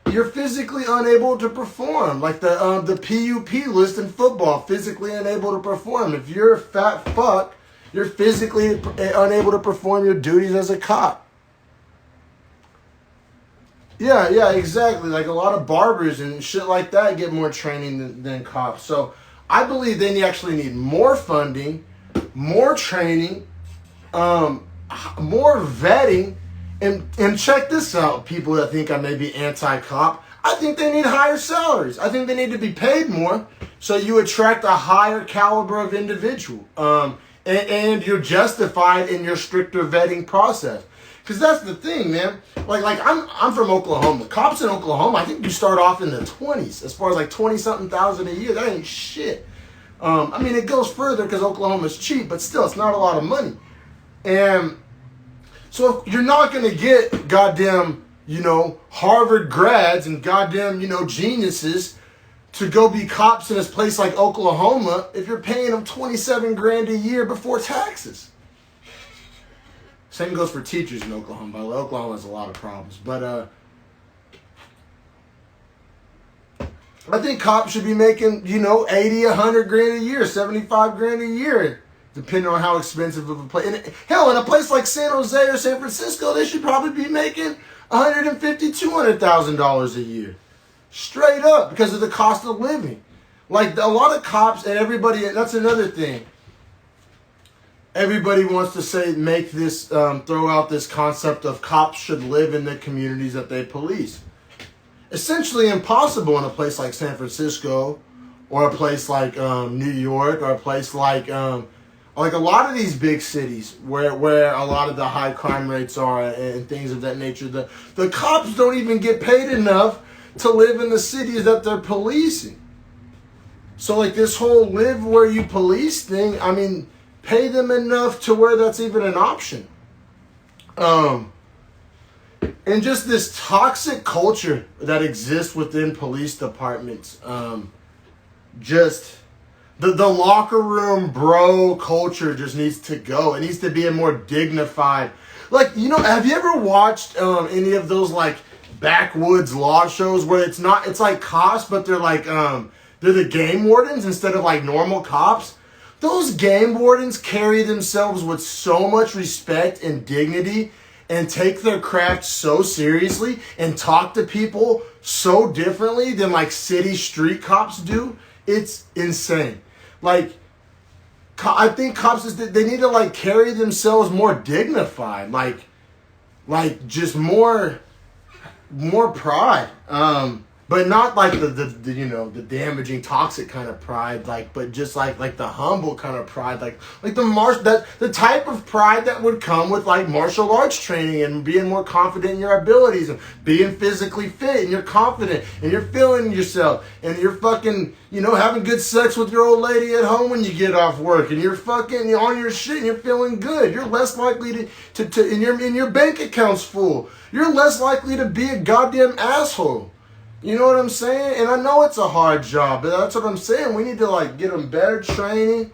You're physically unable to perform, like the PUP list in football, physically unable to perform. If you're a fat fuck you're physically unable to perform your duties as a cop. Yeah, exactly. Like a lot of barbers and shit like that get more training than cops. So I believe they actually need more funding, more training, more vetting, and check this out, people that think I may be anti-cop. I think they need higher salaries. I think they need to be paid more so you attract a higher caliber of individual. And you're justified in your stricter vetting process. Because that's the thing, man. Like I'm from Oklahoma. Cops in Oklahoma, I think you start off in the 20s. As far as like 20-something thousand a year, that ain't shit. I mean, it goes further because Oklahoma's cheap, but still, it's not a lot of money. And so if you're not going to get goddamn, Harvard grads and goddamn, geniuses to go be cops in a place like Oklahoma if you're paying them $27,000 a year before taxes. Same goes for teachers in Oklahoma. By the way, Oklahoma has a lot of problems. But I think cops should be making, 80, $100,000 a year, $75,000 a year, depending on how expensive of a place. And hell, in a place like San Jose or San Francisco, they should probably be making $150,000, $200,000 a year. Straight up, because of the cost of living. Like, a lot of cops and everybody, that's another thing. Everybody wants to throw out this concept of cops should live in the communities that they police. Essentially impossible in a place like San Francisco, or a place like New York, or a place like a lot of these big cities where a lot of the high crime rates are and things of that nature. The cops don't even get paid enough to live in the cities that they're policing. So like this whole live where you police thing, I mean, pay them enough to where that's even an option. And just this toxic culture that exists within police departments. Just the locker room bro culture just needs to go. It needs to be a more dignified. Like, have you ever watched any of those like backwoods law shows where it's like cops, but they're like they're the game wardens instead of like normal cops? Those game wardens carry themselves with so much respect and dignity and take their craft so seriously and talk to people so differently than like city street cops do. It's insane. Like, I think cops, they need to like carry themselves more dignified, like just more pride. But not like the damaging, toxic kind of pride, but just like the humble kind of pride, like the type of pride that would come with like martial arts training and being more confident in your abilities and being physically fit and you're confident and you're feeling yourself and you're fucking having good sex with your old lady at home when you get off work and you're fucking on your shit and you're feeling good. You're less likely to and your bank account's full. You're less likely to be a goddamn asshole. You know what I'm saying? And I know it's a hard job, but that's what I'm saying. We need to like get them better training,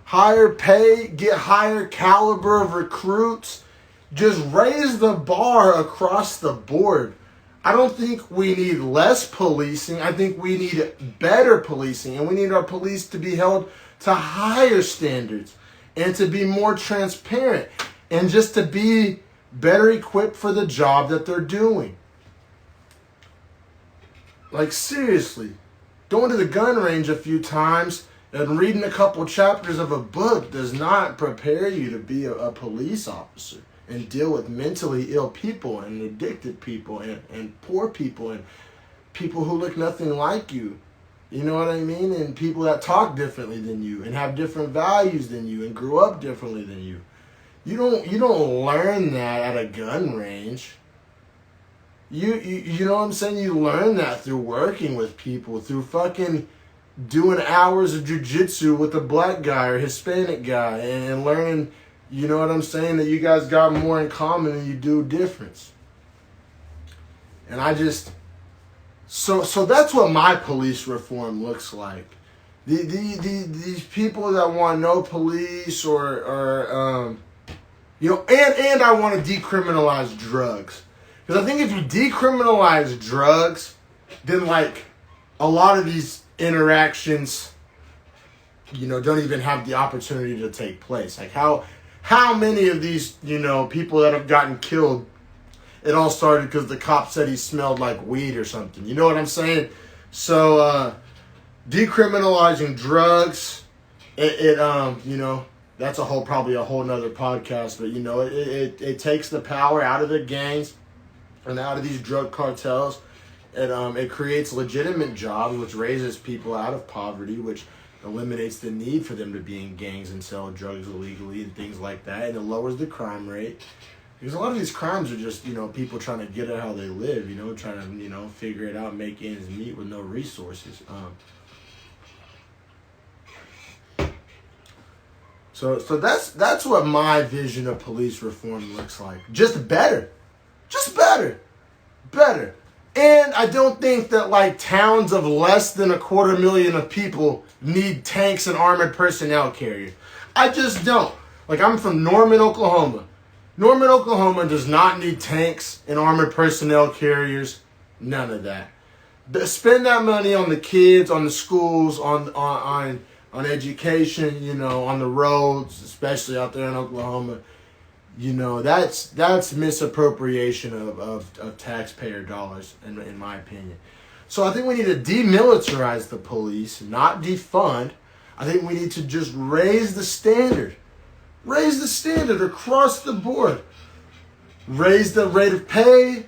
higher pay, get higher caliber of recruits. Just raise the bar across the board. I don't think we need less policing. I think we need better policing. And we need our police to be held to higher standards and to be more transparent and just to be better equipped for the job that they're doing. Like, seriously, going to the gun range a few times and reading a couple chapters of a book does not prepare you to be a police officer and deal with mentally ill people and addicted people and poor people and people who look nothing like you. You know what I mean? And people that talk differently than you and have different values than you and grew up differently than you. You don't learn that at a gun range. You know what I'm saying? You learn that through working with people, through fucking doing hours of jiu-jitsu with a black guy or Hispanic guy and learning, you know what I'm saying, that you guys got more in common than you do difference. And I just, so that's what my police reform looks like. These people that want no police and I want to decriminalize drugs. Because I think if you decriminalize drugs, then like a lot of these interactions don't even have the opportunity to take place. Like how many of these, people that have gotten killed, it all started because the cop said he smelled like weed or something. You know what I'm saying? So decriminalizing drugs, that's probably a whole nother podcast, but it takes the power out of the gangs and out of these drug cartels. It creates legitimate jobs, which raises people out of poverty, which eliminates the need for them to be in gangs and sell drugs illegally and things like that, and it lowers the crime rate. Because a lot of these crimes are just, people trying to get at how they live, trying to, figure it out, make ends meet with no resources. So that's what my vision of police reform looks like. Just better. And I don't think that like towns of less than 250,000 of people need tanks and armored personnel carriers. I just don't. Like, I'm from Norman, Oklahoma. Norman, Oklahoma does not need tanks and armored personnel carriers. None of that. Spend that money on the kids, on the schools, on education, on the roads, especially out there in Oklahoma. That's misappropriation of taxpayer dollars, in my opinion. So I think we need to demilitarize the police, not defund. I think we need to just raise the standard. Raise the standard across the board. Raise the rate of pay.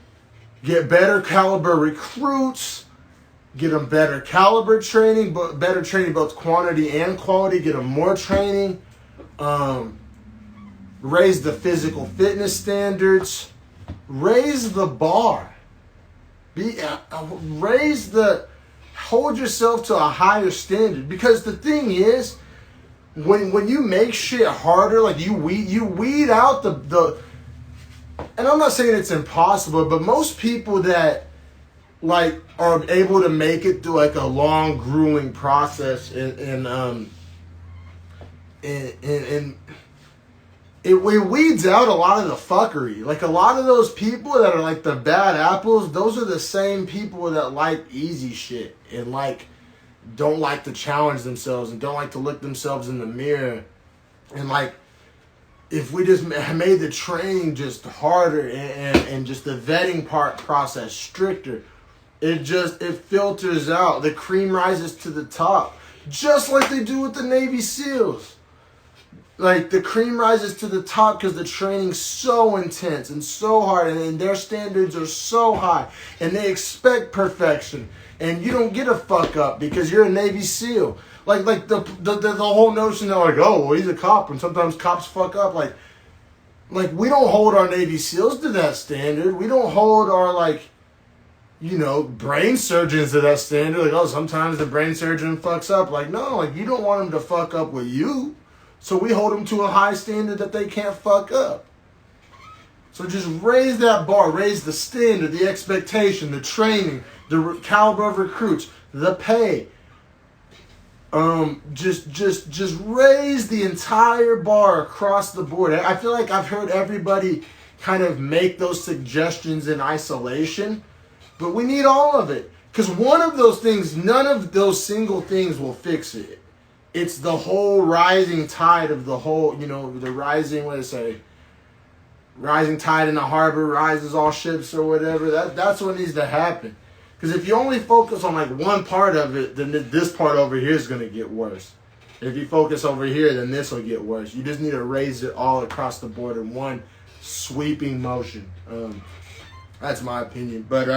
Get better caliber recruits. Get them better caliber training, but better training both quantity and quality. Get them more training. Raise the physical fitness standards. Raise the bar. Hold yourself to a higher standard. Because the thing is, when you make shit harder, like you weed out the and I'm not saying it's impossible, but most people that like are able to make it through like a long, grueling process it weeds out a lot of the fuckery. Like a lot of those people that are like the bad apples, those are the same people that like easy shit and like don't like to challenge themselves and don't like to look themselves in the mirror. And like, if we just made the training just harder and just the vetting process stricter, it filters out. The cream rises to the top, just like they do with the Navy SEALs. Like, the cream rises to the top because the training's so intense and so hard, and their standards are so high, and they expect perfection, and you don't get a fuck up because you're a Navy SEAL. Like the whole notion that like, oh, well, he's a cop, and sometimes cops fuck up. Like we don't hold our Navy SEALs to that standard. We don't hold our brain surgeons to that standard. Like, oh, sometimes the brain surgeon fucks up. Like, no, like you don't want them to fuck up with you. So we hold them to a high standard that they can't fuck up. So just raise that bar, raise the standard, the expectation, the training, the caliber of recruits, the pay. Just raise the entire bar across the board. I feel like I've heard everybody kind of make those suggestions in isolation, but we need all of it. Because one of those things, none of those single things will fix it. It's the whole rising tide of the whole, the rising, rising tide in the harbor rises all ships or whatever. That's what needs to happen. Because if you only focus on like one part of it, then this part over here is going to get worse. If you focus over here, then this will get worse. You just need to raise it all across the board in one sweeping motion. That's my opinion. But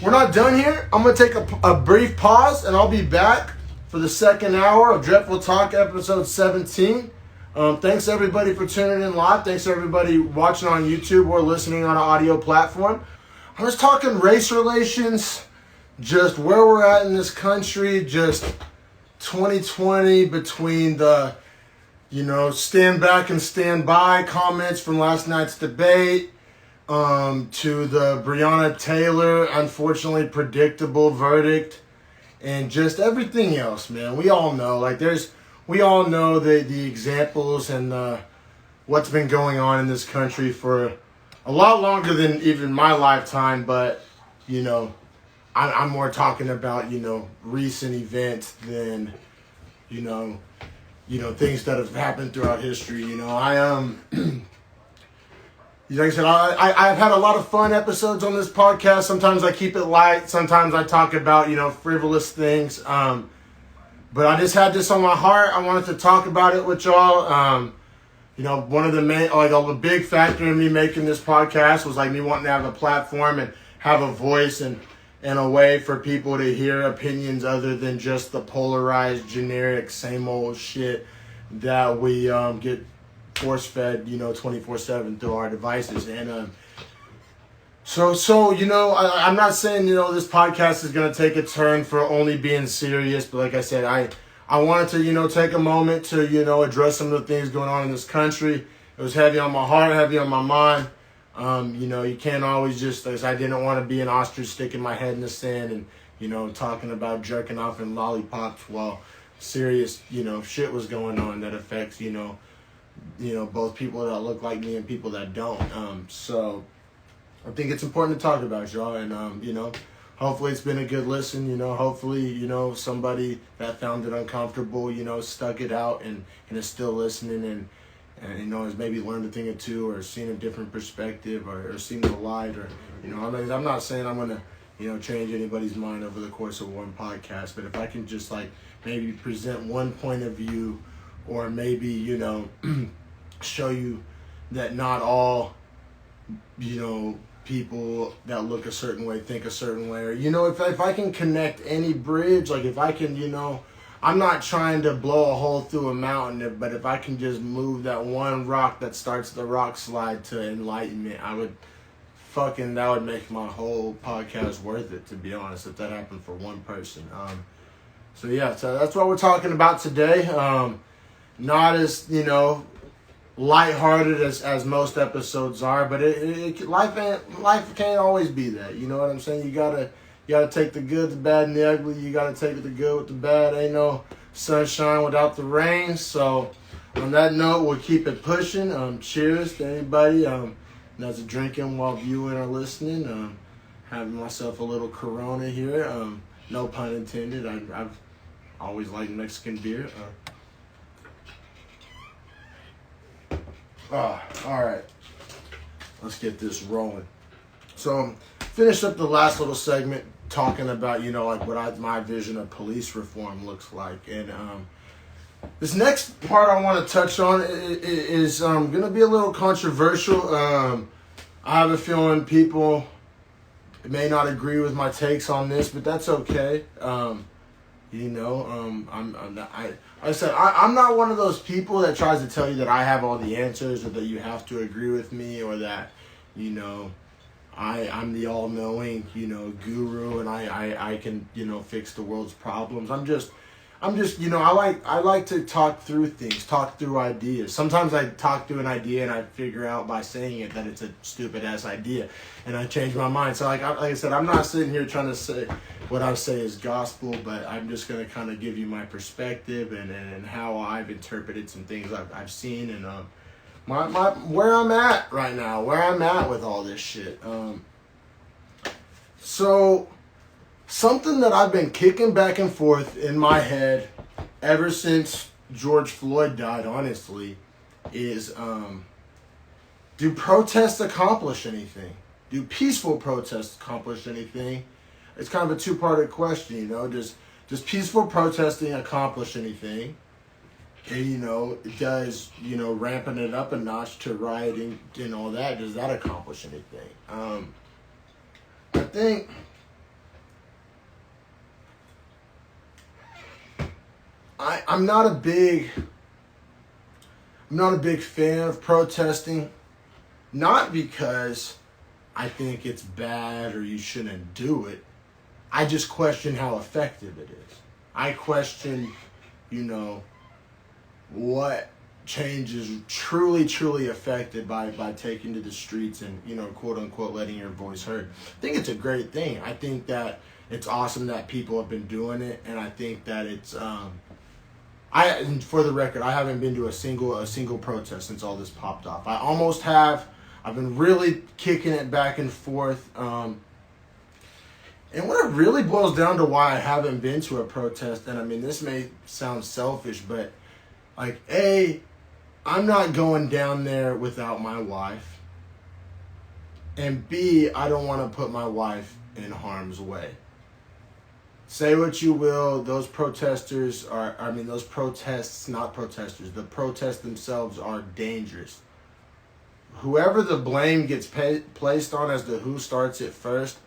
we're not done here. I'm going to take a brief pause, and I'll be back for the second hour of Dreadful Talk, episode 17. Thanks everybody for tuning in live. Thanks everybody watching on YouTube or listening on an audio platform. I was talking race relations, just where we're at in this country, just 2020 between the, stand back and stand by comments from last night's debate, to the Beyonna Taylor, unfortunately predictable verdict, and just everything else, man. We all know, we all know the examples and what's been going on in this country for a lot longer than even my lifetime, but, I'm more talking about, recent events than, things that have happened throughout history. Like I said, I've had a lot of fun episodes on this podcast. Sometimes I keep it light. Sometimes I talk about, frivolous things. But I just had this on my heart. I wanted to talk about it with y'all. One of the main, a big factor in me making this podcast was me wanting to have a platform and have a voice and a way for people to hear opinions other than just the polarized, generic, same old shit that we get force-fed, 24/7 through our devices. And I'm not saying, this podcast is going to take a turn for only being serious, but like I said, I wanted to, take a moment to, address some of the things going on in this country. It was heavy on my heart, heavy on my mind. You can't always just, I didn't want to be an ostrich sticking my head in the sand and, talking about jerking off and lollipops while serious, shit was going on that affects, both people that look like me and people that don't. So I think it's important to talk about, y'all. And, hopefully it's been a good listen. Hopefully, somebody that found it uncomfortable, stuck it out and is still listening and has maybe learned a thing or two or seen a different perspective or seen the light or, I'm not saying I'm going to, change anybody's mind over the course of one podcast. But if I can just maybe present one point of view or maybe, show you that not all, people that look a certain way think a certain way. Or, if I can connect any bridge, if I can, I'm not trying to blow a hole through a mountain, but if I can just move that one rock that starts the rock slide to enlightenment, that would make my whole podcast worth it, to be honest, if that happened for one person. So that's what we're talking about today. Not as, lighthearted as most episodes are, but life can't always be that. You know what I'm saying? You gotta take the good, the bad, and the ugly. You gotta take the good with the bad. Ain't no sunshine without the rain. So on that note, we'll keep it pushing. Cheers to anybody that's drinking while viewing or listening. Having myself a little Corona here. No pun intended. I've always liked Mexican beer. All right. Let's get this rolling. So, finished up the last little segment talking about, what my vision of police reform looks like. And this next part I want to touch on is going to be a little controversial. I have a feeling people may not agree with my takes on this, but that's okay. I'm not one of those people that tries to tell you that I have all the answers or that you have to agree with me or that, I'm the all-knowing, guru and I can, fix the world's problems. I'm just, I like to talk through things, talk through ideas. Sometimes I talk through an idea and I figure out by saying it that it's a stupid-ass idea and I change my mind. So like I said, I'm not sitting here trying to say what I say is gospel, but I'm just going to kind of give you my perspective and how I've interpreted some things I've seen and my where I'm at right now, where I'm at with all this shit. So something that I've been kicking back and forth in my head ever since George Floyd died, honestly, is do protests accomplish anything? Do peaceful protests accomplish anything? It's kind of a two-parted question, Does peaceful protesting accomplish anything? And, does, ramping it up a notch to rioting and all that, does that accomplish anything? I think I'm not a big fan of protesting, not because I think it's bad or you shouldn't do it. I just question how effective it is. I question, what change is truly affected by taking to the streets and, quote unquote, letting your voice heard. I think it's a great thing. I think that it's awesome that people have been doing it, and I think that it's and for the record, I haven't been to a single protest since all this popped off. I almost have. I've been really kicking it back and forth. And what it really boils down to why I haven't been to a protest, and I mean, this may sound selfish, but like, A, I'm not going down there without my wife. And B, I don't want to put my wife in harm's way. Say what you will, those protesters those protests, not protesters, the protests themselves are dangerous. Whoever the blame gets placed on as to who starts it first,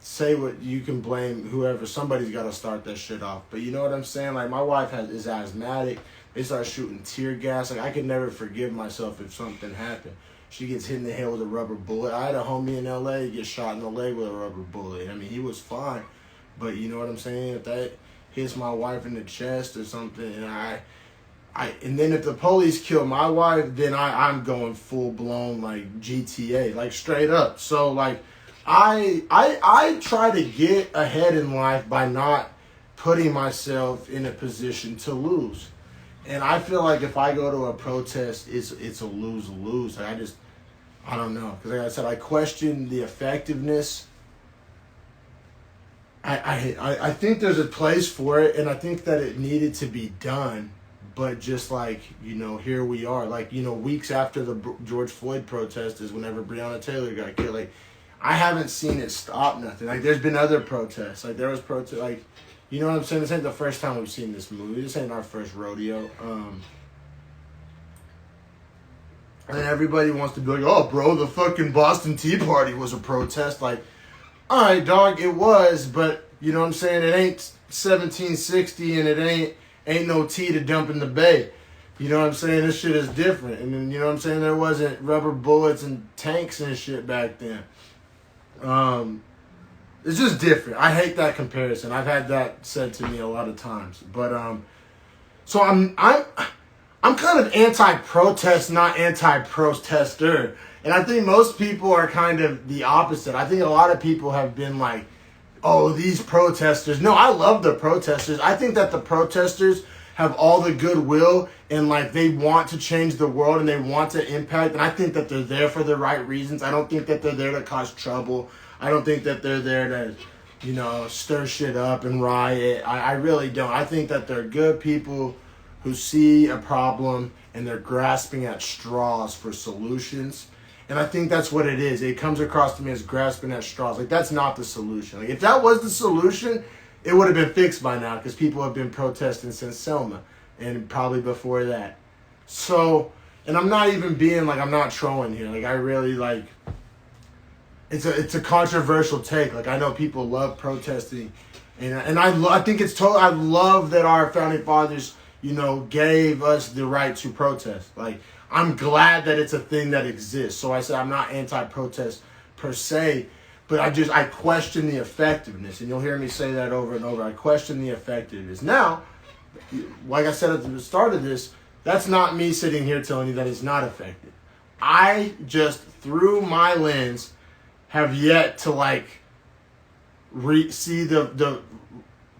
say what you can blame whoever. Somebody's got to start that shit off. But you know what I'm saying? Like, my wife is asthmatic. They start shooting tear gas. Like, I could never forgive myself if something happened. She gets hit in the head with a rubber bullet. I had a homie in L.A. get shot in the leg with a rubber bullet. I mean, he was fine. But you know what I'm saying? If that hits my wife in the chest or something, and and then if the police kill my wife, then I'm going full blown like GTA, like straight up. So like, I try to get ahead in life by not putting myself in a position to lose. And I feel like if I go to a protest, it's a lose-lose. Like, I don't know. Because like I said, I question the effectiveness. I think there's a place for it, and I think that it needed to be done. But just like, here we are. Like, weeks after the George Floyd protest is whenever Beyonna Taylor got killed. Like, I haven't seen it stop nothing. Like, there's been other protests. Like, there was protests, like, you know what I'm saying? This ain't the first time we've seen this movie. This ain't our first rodeo. And everybody wants to be like, oh, bro, the fucking Boston Tea Party was a protest. Like, all right, dog, it was, but you know what I'm saying? It ain't 1760 and it ain't no tea to dump in the bay. You know what I'm saying? This shit is different. And then, you know what I'm saying? There wasn't rubber bullets and tanks and shit back then. It's just different. I hate that comparison. I've had that said to me a lot of times. But so I'm kind of anti-protest, not anti-protester. And I think most people are kind of the opposite. I think a lot of people have been like, oh, these protesters. No, I love the protesters. I think that the protesters have all the goodwill and like they want to change the world and they want to impact. And I think that they're there for the right reasons. I don't think that they're there to cause trouble. I don't think that they're there to, stir shit up and riot. I really don't. I think that they're good people who see a problem and they're grasping at straws for solutions. And I think that's what it is. It comes across to me as grasping at straws. Like, that's not the solution. Like, if that was the solution, it would have been fixed by now because people have been protesting since Selma and probably before that. So, and I'm not even being like, I'm not trolling here. Like, I really like... It's a controversial take. Like, I know people love protesting, and I think it's total. I love that our founding fathers, gave us the right to protest. Like, I'm glad that it's a thing that exists. So I said I'm not anti-protest per se, but I question the effectiveness, and you'll hear me say that over and over. I question the effectiveness. Now, like I said at the start of this, that's not me sitting here telling you that it's not effective. I just, through my lens, have yet to see the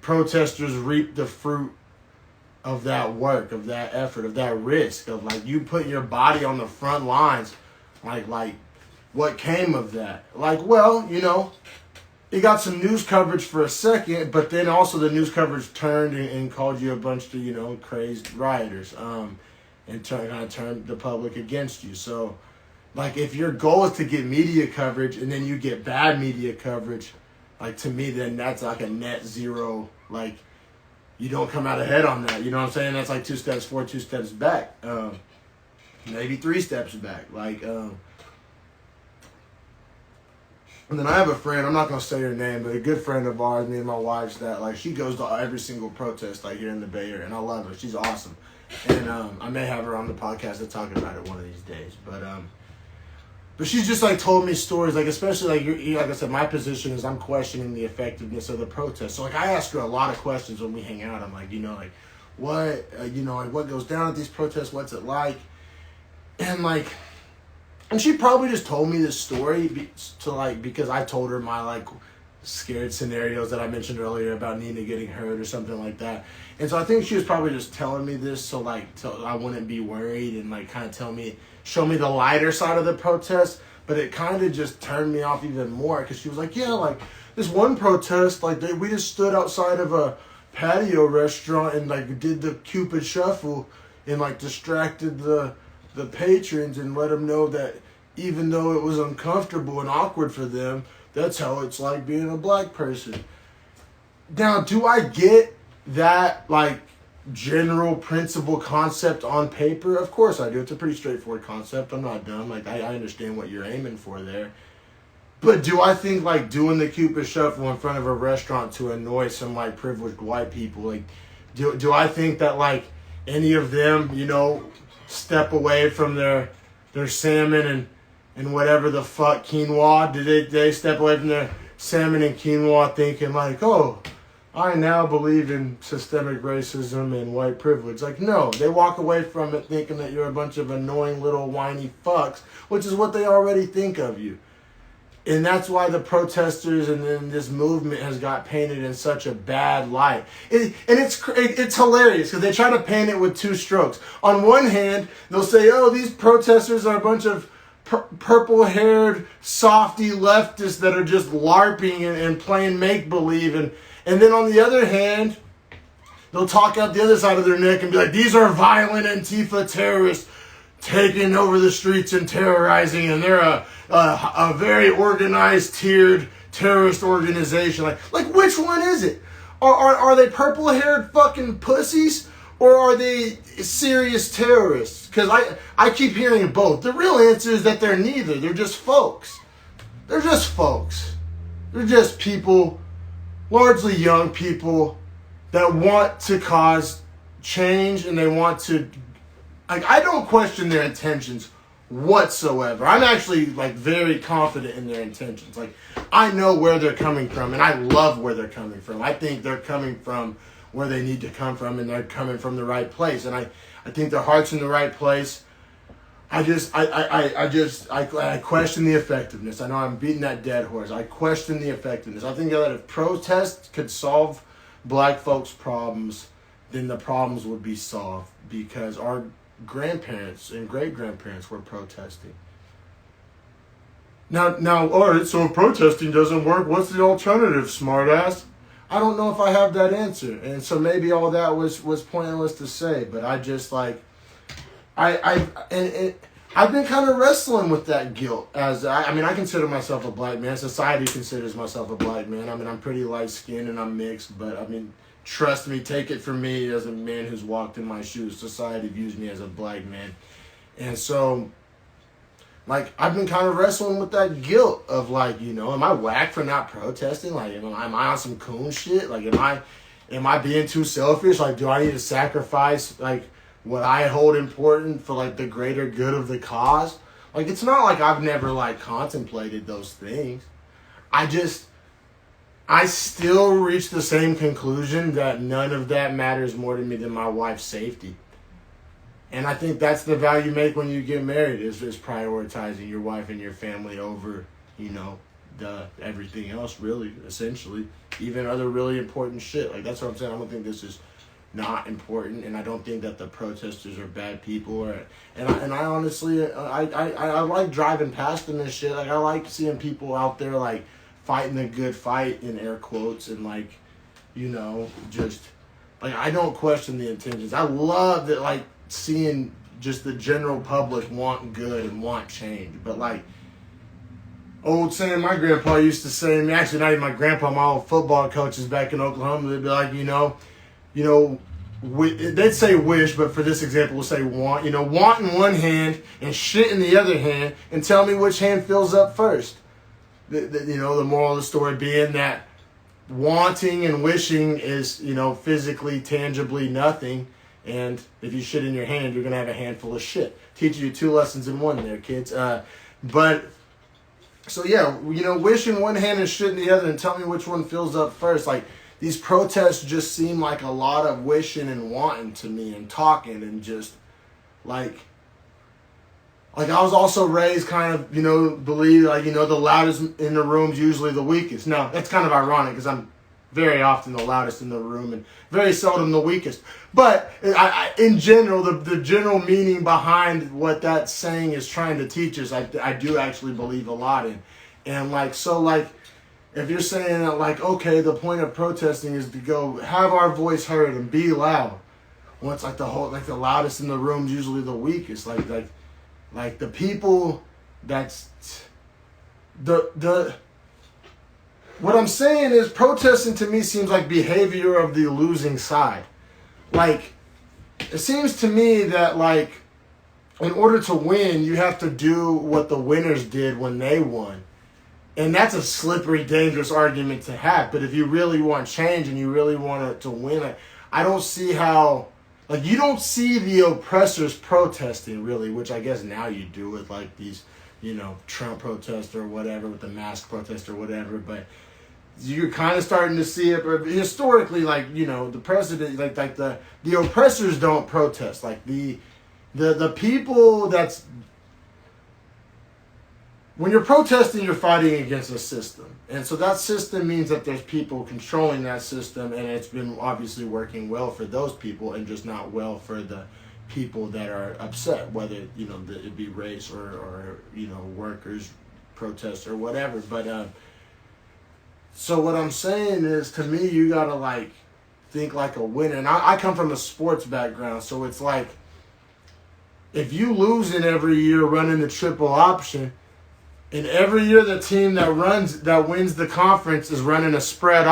protesters reap the fruit of that work, of that effort, of that risk, of you putting your body on the front lines, like what came of that? It got some news coverage for a second, but then also the news coverage turned and called you a bunch of crazed rioters, and kind of turned the public against you. So. If your goal is to get media coverage and then you get bad media coverage, to me, then that's like a net zero. You don't come out ahead on that. You know what I'm saying? That's 2 steps forward, 2 steps back. Maybe 3 steps back. And then I have a friend, I'm not going to say her name, but a good friend of ours, me and my wife's, that she goes to every single protest here in the Bay Area, and I love her. She's awesome. And I may have her on the podcast to talk about it one of these days. But she's just told me stories, especially like I said, my position is I'm questioning the effectiveness of the protest. So I ask her a lot of questions when we hang out. I'm what what goes down at these protests? What's it like? And she probably just told me this story because I told her my scared scenarios that I mentioned earlier about Nina getting hurt or something like that. And so I think she was probably just telling me this so I wouldn't be worried and kind of show me the lighter side of the protest. But it kind of just turned me off even more because she was like, yeah, like this one protest, like we just stood outside of a patio restaurant and like did the Cupid shuffle and like distracted the patrons and let them know that even though it was uncomfortable and awkward for them, that's how it's like being a black person. Now, do I get that like general principle concept on paper? Of course I do. It's a pretty straightforward concept. I'm not dumb. Like I understand what you're aiming for there. But do I think like doing the Cupid shuffle in front of a restaurant to annoy some like privileged white people, like do I think that like any of them, you know, step away from their salmon and whatever the fuck quinoa? Did they step away from their salmon and quinoa thinking like, oh, I now believe in systemic racism and white privilege? Like, no, they walk away from it thinking that you're a bunch of annoying little whiny fucks, which is what they already think of you. And that's why the protesters and then this movement has got painted in such a bad light. It's hilarious because they try to paint it with two strokes. On one hand, they'll say, oh, these protesters are a bunch of purple-haired, softy leftists that are just LARPing and playing make-believe. And then on the other hand, they'll talk out the other side of their neck and be like, these are violent Antifa terrorists taking over the streets and terrorizing, and they're a very organized, tiered terrorist organization. Like which one is it? Are they purple-haired fucking pussies, or are they serious terrorists? Because I keep hearing both. The real answer is that they're neither. They're just folks. They're just folks. They're just people, largely young people, that want to cause change, and they want to... Like, I don't question their intentions whatsoever. I'm actually, like, very confident in their intentions. Like, I know where they're coming from, and I love where they're coming from. I think they're coming from where they need to come from, and they're coming from the right place. And I think their heart's in the right place. I question the effectiveness. I know I'm beating that dead horse. I question the effectiveness. I think that if protests could solve black folks' problems, then the problems would be solved, because our grandparents and great-grandparents were protesting. Now, all right, so if protesting doesn't work, what's the alternative, smartass? I don't know if I have that answer, and so maybe all that was pointless to say, but I just, like, I've been kind of wrestling with that guilt. I consider myself a black man. Society considers myself a black man. I mean, I'm pretty light-skinned and I'm mixed, but, I mean, trust me, take it from me as a man who's walked in my shoes. Society views me as a black man. And so, like, I've been kind of wrestling with that guilt of, like, you know, am I whack for not protesting? Like, am I on some coon shit? Like, am I being too selfish? Like, do I need to sacrifice, like, what I hold important for, like, the greater good of the cause? Like, it's not like I've never, like, contemplated those things. I still reach the same conclusion that none of that matters more to me than my wife's safety. And I think that's the value you make when you get married, is just prioritizing your wife and your family over, you know, everything else, really, essentially. Even other really important shit. Like, that's what I'm saying. I don't think this is not important, and I don't think that the protesters are bad people. And I honestly, I like driving past them and shit. Like, I like seeing people out there, like, fighting the good fight, in air quotes, and, like, you know, just, like, I don't question the intentions. I love that, like, seeing just the general public want good and want change. But, like, old saying my grandpa used to say to me, actually not even my grandpa, my old football coaches back in Oklahoma, they'd be like, you know, they'd say wish, but for this example, we'll say want. You know, want in one hand and shit in the other hand, and tell me which hand fills up first. You know, the moral of the story being that wanting and wishing is, you know, physically, tangibly nothing. And if you shit in your hand, you're going to have a handful of shit. Teaching you 2 lessons in one there, kids. But, so yeah, you know, wish in one hand and shit in the other, and tell me which one fills up first. Like, these protests just seem like a lot of wishing and wanting to me, and talking, and just, like I was also raised kind of, you know, believe, like, you know, the loudest in the room's usually the weakest. Now, that's kind of ironic, because I'm very often the loudest in the room and very seldom the weakest. But in general, the general meaning behind what that saying is trying to teach us, I do actually believe a lot in. And if you're saying that, okay, the point of protesting is to go have our voice heard and be loud. Well, it's the loudest in the room is usually the weakest. Like the people that's what I'm saying is protesting to me seems like behavior of the losing side. It seems to me that in order to win, you have to do what the winners did when they won. And that's a slippery, dangerous argument to have. But if you really want change and you really want it to win, I don't see how, you don't see the oppressors protesting, really, which I guess now you do with, these, Trump protests or whatever, with the mask protest or whatever. But you're kind of starting to see it. But historically, the president, the oppressors don't protest. The people that's, when you're protesting, you're fighting against a system. And so that system means that there's people controlling that system, and it's been obviously working well for those people and just not well for the people that are upset, whether, it be race or workers, protests or whatever. But so what I'm saying is, to me, you got to think like a winner. And I come from a sports background, so it's if you losing every year running the triple option, and every year the team that wins the conference is running a spread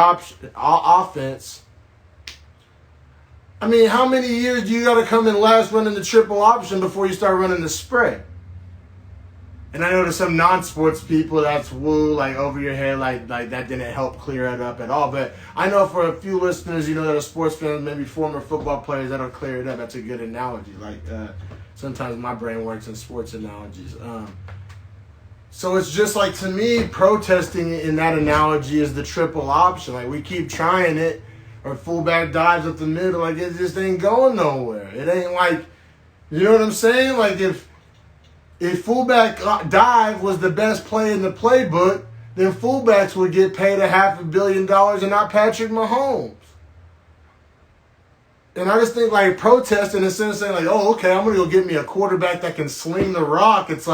offense. I mean, how many years do you got to come in last running the triple option before you start running the spread? And I know there's some non-sports people that's woo, over your head, that didn't help clear it up at all. But I know for a few listeners, that are sports fans, maybe former football players, that'll clear it up. That's a good analogy. Sometimes my brain works in sports analogies. So it's just to me, protesting in that analogy is the triple option. We keep trying it, or fullback dives up the middle. It just ain't going nowhere. It ain't you know what I'm saying? If fullback dive was the best play in the playbook, then fullbacks would get paid $500 million and not Patrick Mahomes. And I just think protesting, instead of saying oh, okay, I'm going to go get me a quarterback that can sling the rock, it's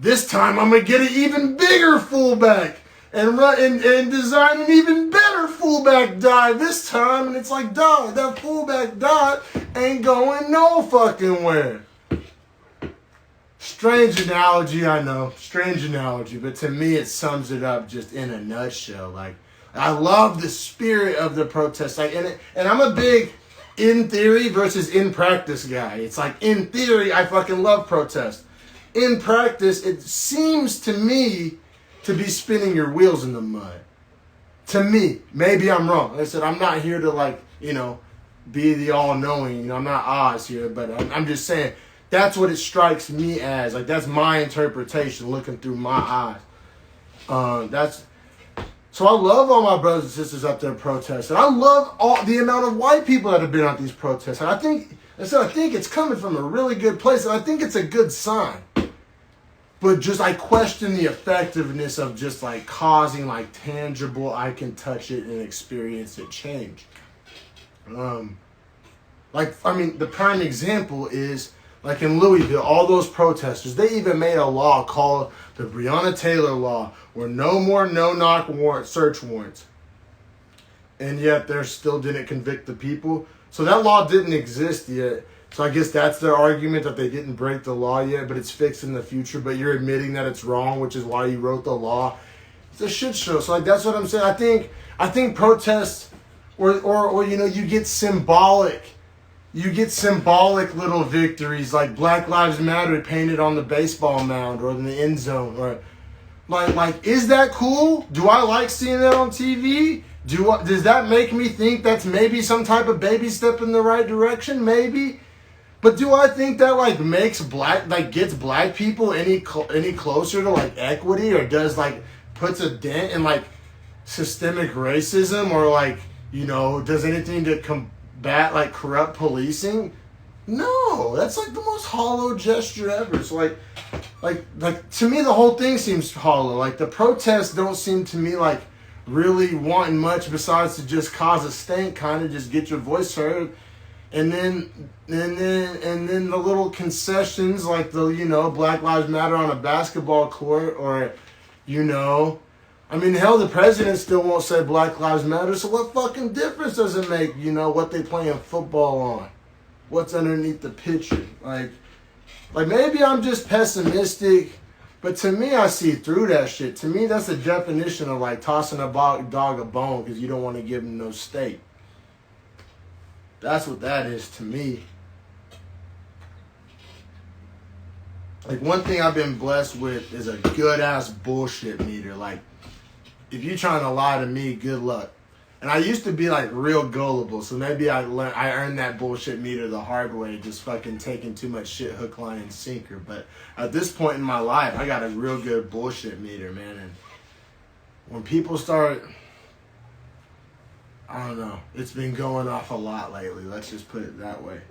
this time I'm going to get an even bigger fullback and run and design an even better fullback dive this time. And it's dog, that fullback dive ain't going no fucking where. Strange analogy, I know. Strange analogy. But to me, it sums it up just in a nutshell. I love the spirit of the protest. And I'm a big in theory versus in practice guy. It's in theory, I fucking love protest. In practice, it seems to me to be spinning your wheels in the mud. To me. Maybe I'm wrong. Like I said, I'm not here to be the all-knowing. I'm not Oz here, but I'm just saying that's what it strikes me as. That's my interpretation looking through my eyes. So I love all my brothers and sisters up there protesting. I love all the amount of white people that have been at these protests. And I think it's coming from a really good place, and I think it's a good sign. But just I question the effectiveness of just causing tangible, I can touch it and experience it change. The prime example is in Louisville, all those protesters, they even made a law called the Beyonna Taylor law, where no more no-knock search warrants. And yet they still didn't convict the people. So that law didn't exist yet. So I guess that's their argument, that they didn't break the law yet, but it's fixed in the future. But you're admitting that it's wrong, which is why you wrote the law. It's a shit show. So that's what I'm saying. I think protests, or you get symbolic. You get symbolic little victories like Black Lives Matter painted on the baseball mound or in the end zone. Or is that cool? Do I like seeing that on TV? Does that make me think that's maybe some type of baby step in the right direction? Maybe. But do I think that makes gets black people any closer to equity, or does puts a dent in systemic racism, or does anything to combat corrupt policing? No, that's the most hollow gesture ever. So to me the whole thing seems hollow. The protests don't seem to me really wanting much besides to just cause a stink, kind of just get your voice heard. And then the little concessions like the, Black Lives Matter on a basketball court, or, I mean, hell, the president still won't say Black Lives Matter, so what fucking difference does it make, what they playing football on? What's underneath the picture? Like maybe I'm just pessimistic, but to me, I see through that shit. To me, that's the definition of like tossing a dog a bone because you don't want to give him no steak. That's what that is to me. Like, one thing I've been blessed with is a good-ass bullshit meter. Like, if you're trying to lie to me, good luck. And I used to be, like, real gullible, so maybe I earned that bullshit meter the hard way, just fucking taking too much shit, hook, line, and sinker. But at this point in my life, I got a real good bullshit meter, man. And when people start... I don't know. It's been going off a lot lately. Let's just put it that way.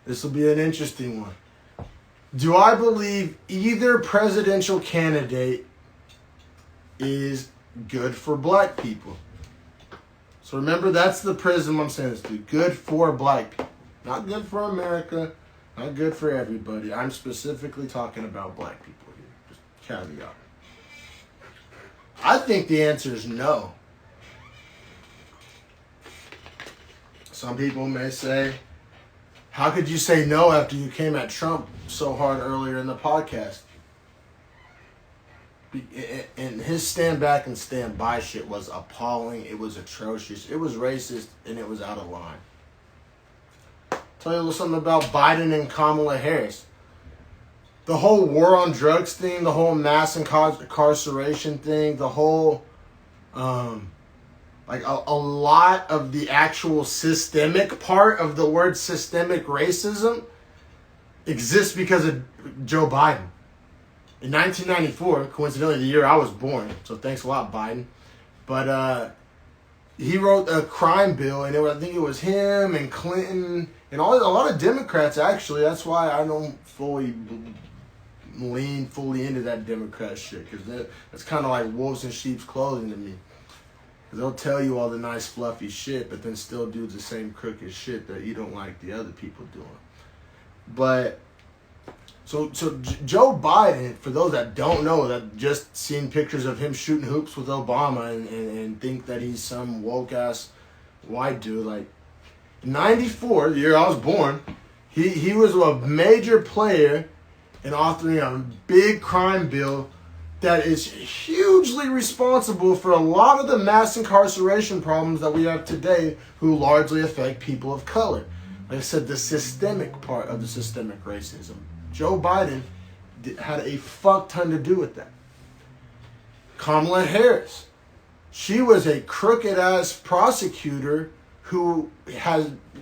This will be an interesting one. Do I believe either presidential candidate is good for black people? So remember, that's the prism I'm saying this to. Good for black people. Not good for America. Not good for everybody. I'm specifically talking about black people here. Just caveat. I think the answer is no. Some people may say, how could you say no after you came at Trump so hard earlier in the podcast? And his stand back and stand by shit was appalling. It was atrocious. It was racist, and it was out of line. Tell you a little something about Biden and Kamala Harris. The whole war on drugs thing, the whole mass incarceration thing, the whole, a lot of the actual systemic part of the word systemic racism exists because of Joe Biden. In 1994, coincidentally the year I was born, so thanks a lot, Biden. But he wrote a crime bill, and I think it was him and Clinton and a lot of Democrats, actually. That's why I don't lean fully into that Democrat shit, because that's kind of like wolves in sheep's clothing to me. Because they'll tell you all the nice fluffy shit, but then still do the same crooked shit that you don't like the other people doing. But so Joe Biden, for those that don't know, that just seen pictures of him shooting hoops with Obama and think that he's some woke ass white dude, like 94, the year I was born, he was a major player in authoring a big crime bill that is hugely responsible for a lot of the mass incarceration problems that we have today, who largely affect people of color. Like I said, the systemic part of the systemic racism. Joe Biden had a fuck ton to do with that. Kamala Harris, she was a crooked ass prosecutor who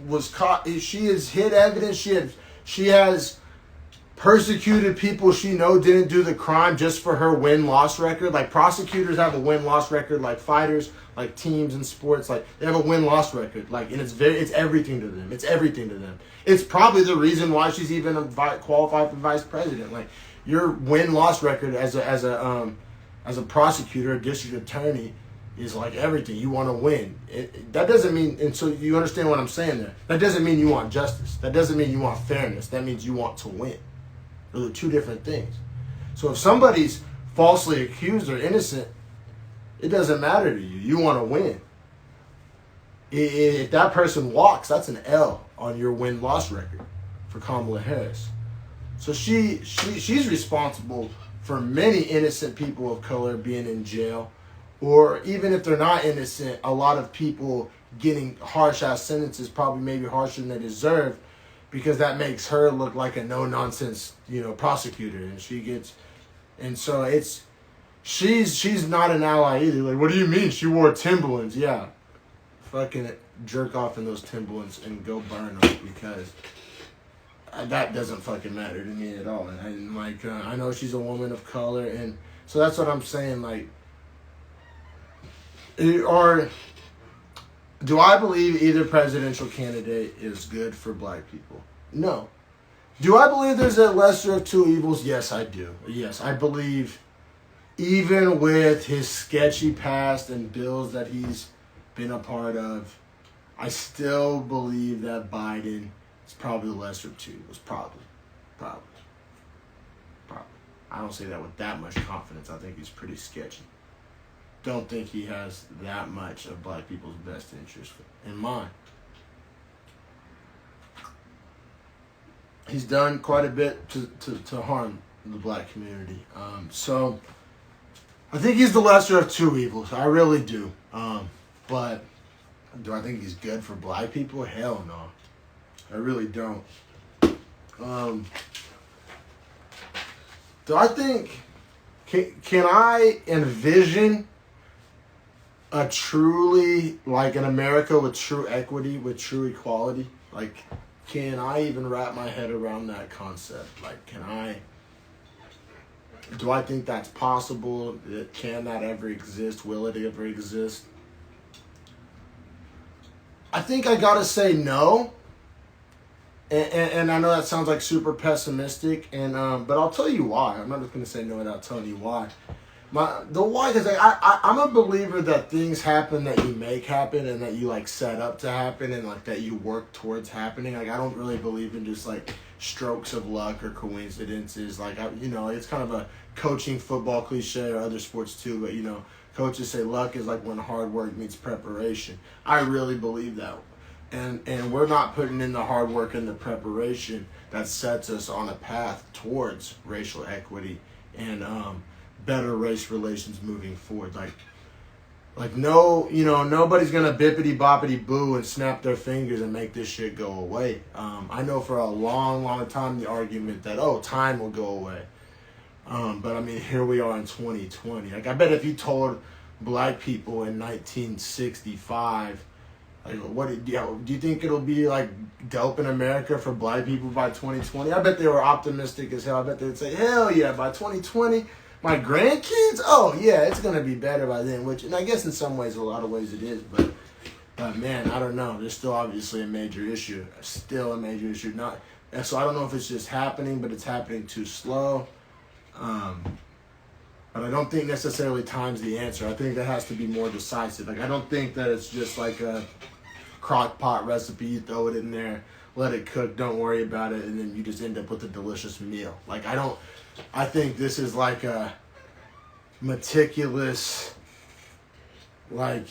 was caught. She has hid evidence. She has persecuted people she didn't do the crime just for her win-loss record. Like, prosecutors have a win-loss record, like fighters, like teams in sports, like they have a win-loss record. Like, and it's everything to them. It's everything to them. It's probably the reason why she's even qualified for vice president. Like, your win-loss record as a prosecutor, a district attorney, is like everything. You want to win. That doesn't mean, and so you understand what I'm saying there. That doesn't mean you want justice. That doesn't mean you want fairness. That means you want to win. Those are two different things. So if somebody's falsely accused or innocent, it doesn't matter to you. You want to win. If that person walks, that's an L on your win-loss record for Kamala Harris. So she's responsible for many innocent people of color being in jail, or even if they're not innocent, a lot of people getting harsh-ass sentences, probably maybe harsher than they deserve, because that makes her look like a no-nonsense, prosecutor, and so she's not an ally either. Like, what do you mean? She wore Timberlands. Yeah, fucking jerk off in those Timberlands and go burn them, because that doesn't fucking matter to me at all. And I know she's a woman of color, and so that's what I'm saying. Like, do I believe either presidential candidate is good for black people? No. Do I believe there's a lesser of two evils? Yes, I do. Yes, I believe even with his sketchy past and bills that he's been a part of, I still believe that Biden is probably the lesser of two evils. Probably. I don't say that with that much confidence. I think he's pretty sketchy. Don't think he has that much of black people's best interest in mind. He's done quite a bit to harm the black community. So I think he's the lesser of two evils. I really do. But do I think he's good for black people? Hell no. I really don't. Do I think, can I envision a truly, like an America with true equity, with true equality? Like, can I even wrap my head around that concept? Like, do I think that's possible? Can that ever exist? Will it ever exist? I think I gotta say no. And I know that sounds like super pessimistic, but I'll tell you why. I'm not just gonna say no without telling you why. The why is like I'm a believer that things happen that you make happen and that you like set up to happen and like that you work towards happening. Like I don't really believe in just like strokes of luck or coincidences. Like it's kind of a coaching football cliche or other sports too. But coaches say luck is like when hard work meets preparation. I really believe that. And we're not putting in the hard work and the preparation that sets us on a path towards racial equity and better race relations moving forward. Like nobody's gonna bippity boppity boo and snap their fingers and make this shit go away. I know for a long, long time the argument that time will go away. But I mean here we are in 2020. Like I bet if you told black people in 1965. Like, do you think it'll be like dope in America for black people by 2020? I bet they were optimistic as hell. I bet they'd say, hell yeah, by 2020, my grandkids, oh yeah, it's gonna be better by then. And I guess in some ways, a lot of ways it is, but man, I don't know. There's still obviously a major issue. So I don't know if it's just happening, but it's happening too slow. But I don't think necessarily time's the answer. I think that has to be more decisive. Like I don't think that it's just like a crock pot recipe. You throw it in there, let it cook, don't worry about it, and then you just end up with a delicious meal. Like I think this is like a meticulous, like,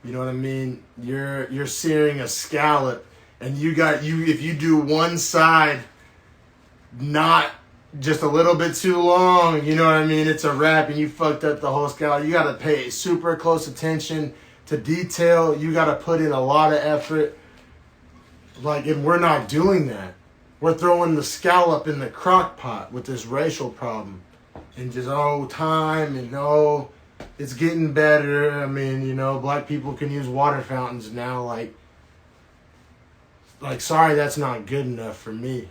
you know what I mean? You're searing a scallop, and if you do one side not just a little bit too long, you know what I mean? It's a wrap and you fucked up the whole scallop. You got to pay super close attention to detail. You got to put in a lot of effort. Like, and we're not doing that. We're throwing the scallop in the crock pot with this racial problem. And just, time and it's getting better. I mean, black people can use water fountains now. Like sorry, that's not good enough for me.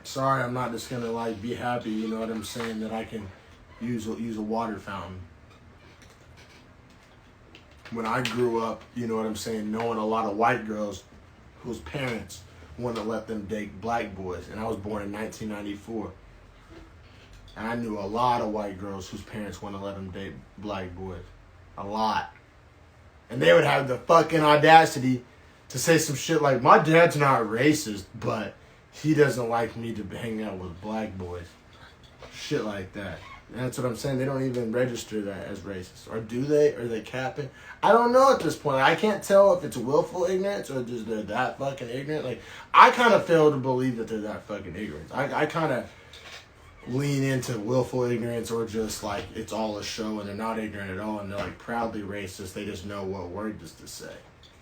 Sorry, I'm not just gonna like be happy, you know what I'm saying, that I can use a water fountain. When I grew up, you know what I'm saying, knowing a lot of white girls whose parents wouldn't let them date black boys, and I was born in 1994. And I knew a lot of white girls whose parents wouldn't let them date black boys. A lot. And they would have the fucking audacity to say some shit like, my dad's not racist, but he doesn't like me to hang out with black boys. Shit like that. And that's what I'm saying. They don't even register that as racist. Or do they? Are they capping? I don't know at this point. I can't tell if it's willful ignorance or just they're that fucking ignorant. Like, I kind of fail to believe that they're that fucking ignorant. I kind of lean into willful ignorance or just like it's all a show and they're not ignorant at all and they're like proudly racist. They just know what word just to say.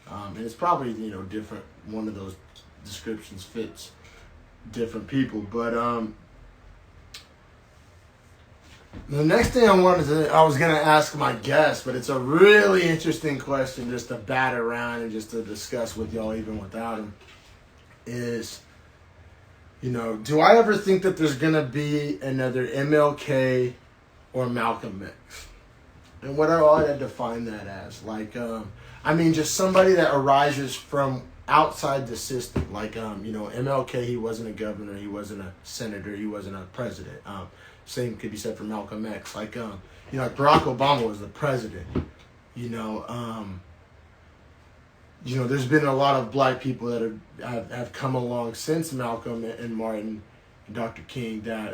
And it's probably, different. One of those descriptions fits different people, but the next thing I was gonna ask my guest, but it's a really interesting question just to bat around and just to discuss with y'all even without him, is do I ever think that there's gonna be another MLK or Malcom X? And what I define that as, just somebody that arises from outside the system. Like, MLK, he wasn't a governor, he wasn't a senator, he wasn't a president. Same could be said for Malcom X. Like, like Barack Obama was the president. There's been a lot of black people that have come along since Malcolm and Martin and Dr. King that,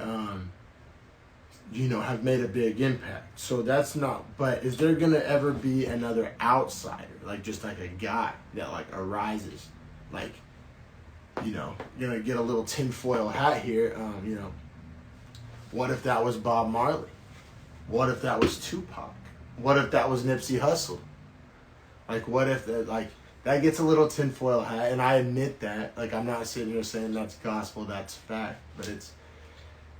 have made a big impact. So that's not, but is there going to ever be another outsider? Like, just like a guy that like arises, like, gonna get a little tinfoil hat here. What if that was Bob Marley? What if that was Tupac? What if that was Nipsey Hussle? Like, what if that gets a little tinfoil hat, and I admit that. Like, I'm not sitting here saying that's gospel, that's fact, but it's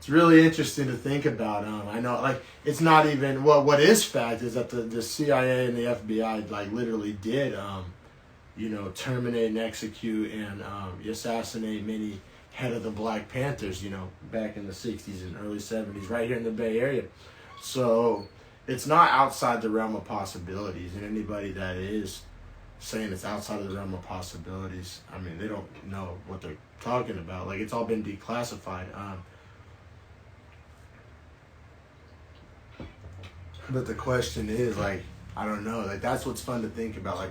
really interesting to think about. I know, like, it's not even, what is fact is that the CIA and the FBI, like, literally did, terminate and execute and assassinate many head of the Black Panthers, back in the 60s and early 70s, right here in the Bay Area. So it's not outside the realm of possibilities, and anybody that is saying it's outside of the realm of possibilities, I mean, they don't know what they're talking about. Like, it's all been declassified. But the question is, like, I don't know. Like, that's what's fun to think about. Like,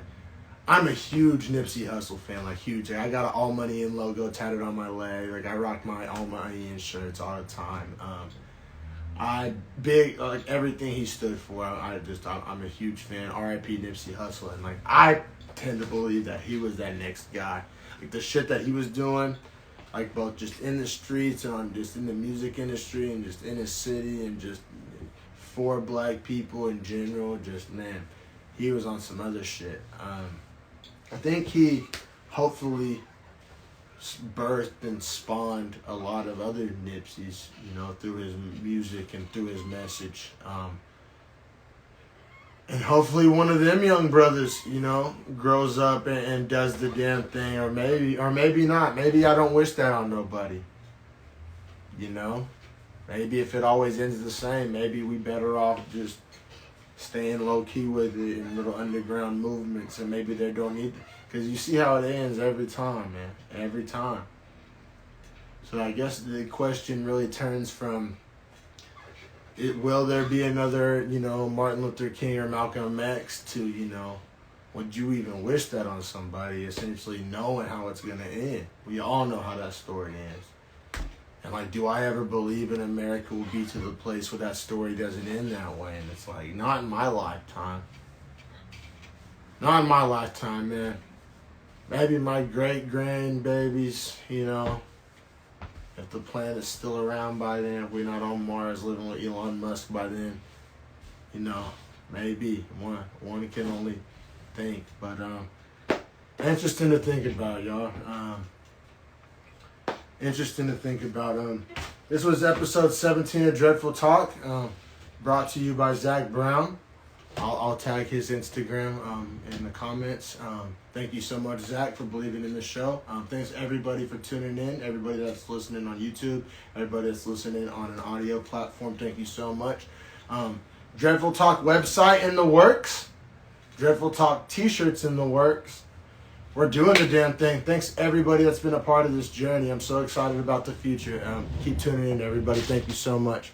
I'm a huge Nipsey Hussle fan, like, huge. Like, I got an All Money In logo tatted on my leg. Like, I rock my All Money In shirts all the time. Like, everything he stood for. I'm a huge fan. R.I.P. Nipsey Hussle. And, like, I tend to believe that he was that next guy. Like, the shit that he was doing, like, both just in the streets and just in the music industry and just in his city and just for black people in general, just, man, he was on some other shit. I think he hopefully birthed and spawned a lot of other Nipseys, through his music and through his message. And hopefully one of them young brothers, grows up and does the damn thing, or maybe not. Maybe I don't wish that on nobody. Maybe if it always ends the same, maybe we better off just staying low key with it in little underground movements, and maybe they don't need, because you see how it ends every time, man, every time. So I guess the question really turns from, will there be another, Martin Luther King or Malcolm X, to, would you even wish that on somebody, essentially knowing how it's going to end? We all know how that story ends. And, like, do I ever believe in America will be to the place where that story doesn't end that way? And it's like, not in my lifetime. Not in my lifetime, man. Maybe my great-grandbabies, if the planet's still around by then, if we're not on Mars living with Elon Musk by then, maybe. One can only think. But interesting to think about, y'all. Interesting to think about. This was episode 17 of Dreadful Talk, brought to you by Zach Brown. I'll tag his Instagram in the comments. Thank you so much, Zach, for believing in the show. Thanks everybody for tuning in. Everybody that's listening on YouTube, everybody that's listening on an audio platform, thank you so much. Dreadful Talk website in the works. Dreadful Talk t-shirts in the works. We're doing the damn thing. Thanks everybody that's been a part of this journey. I'm so excited about the future. Keep tuning in, everybody. Thank you so much.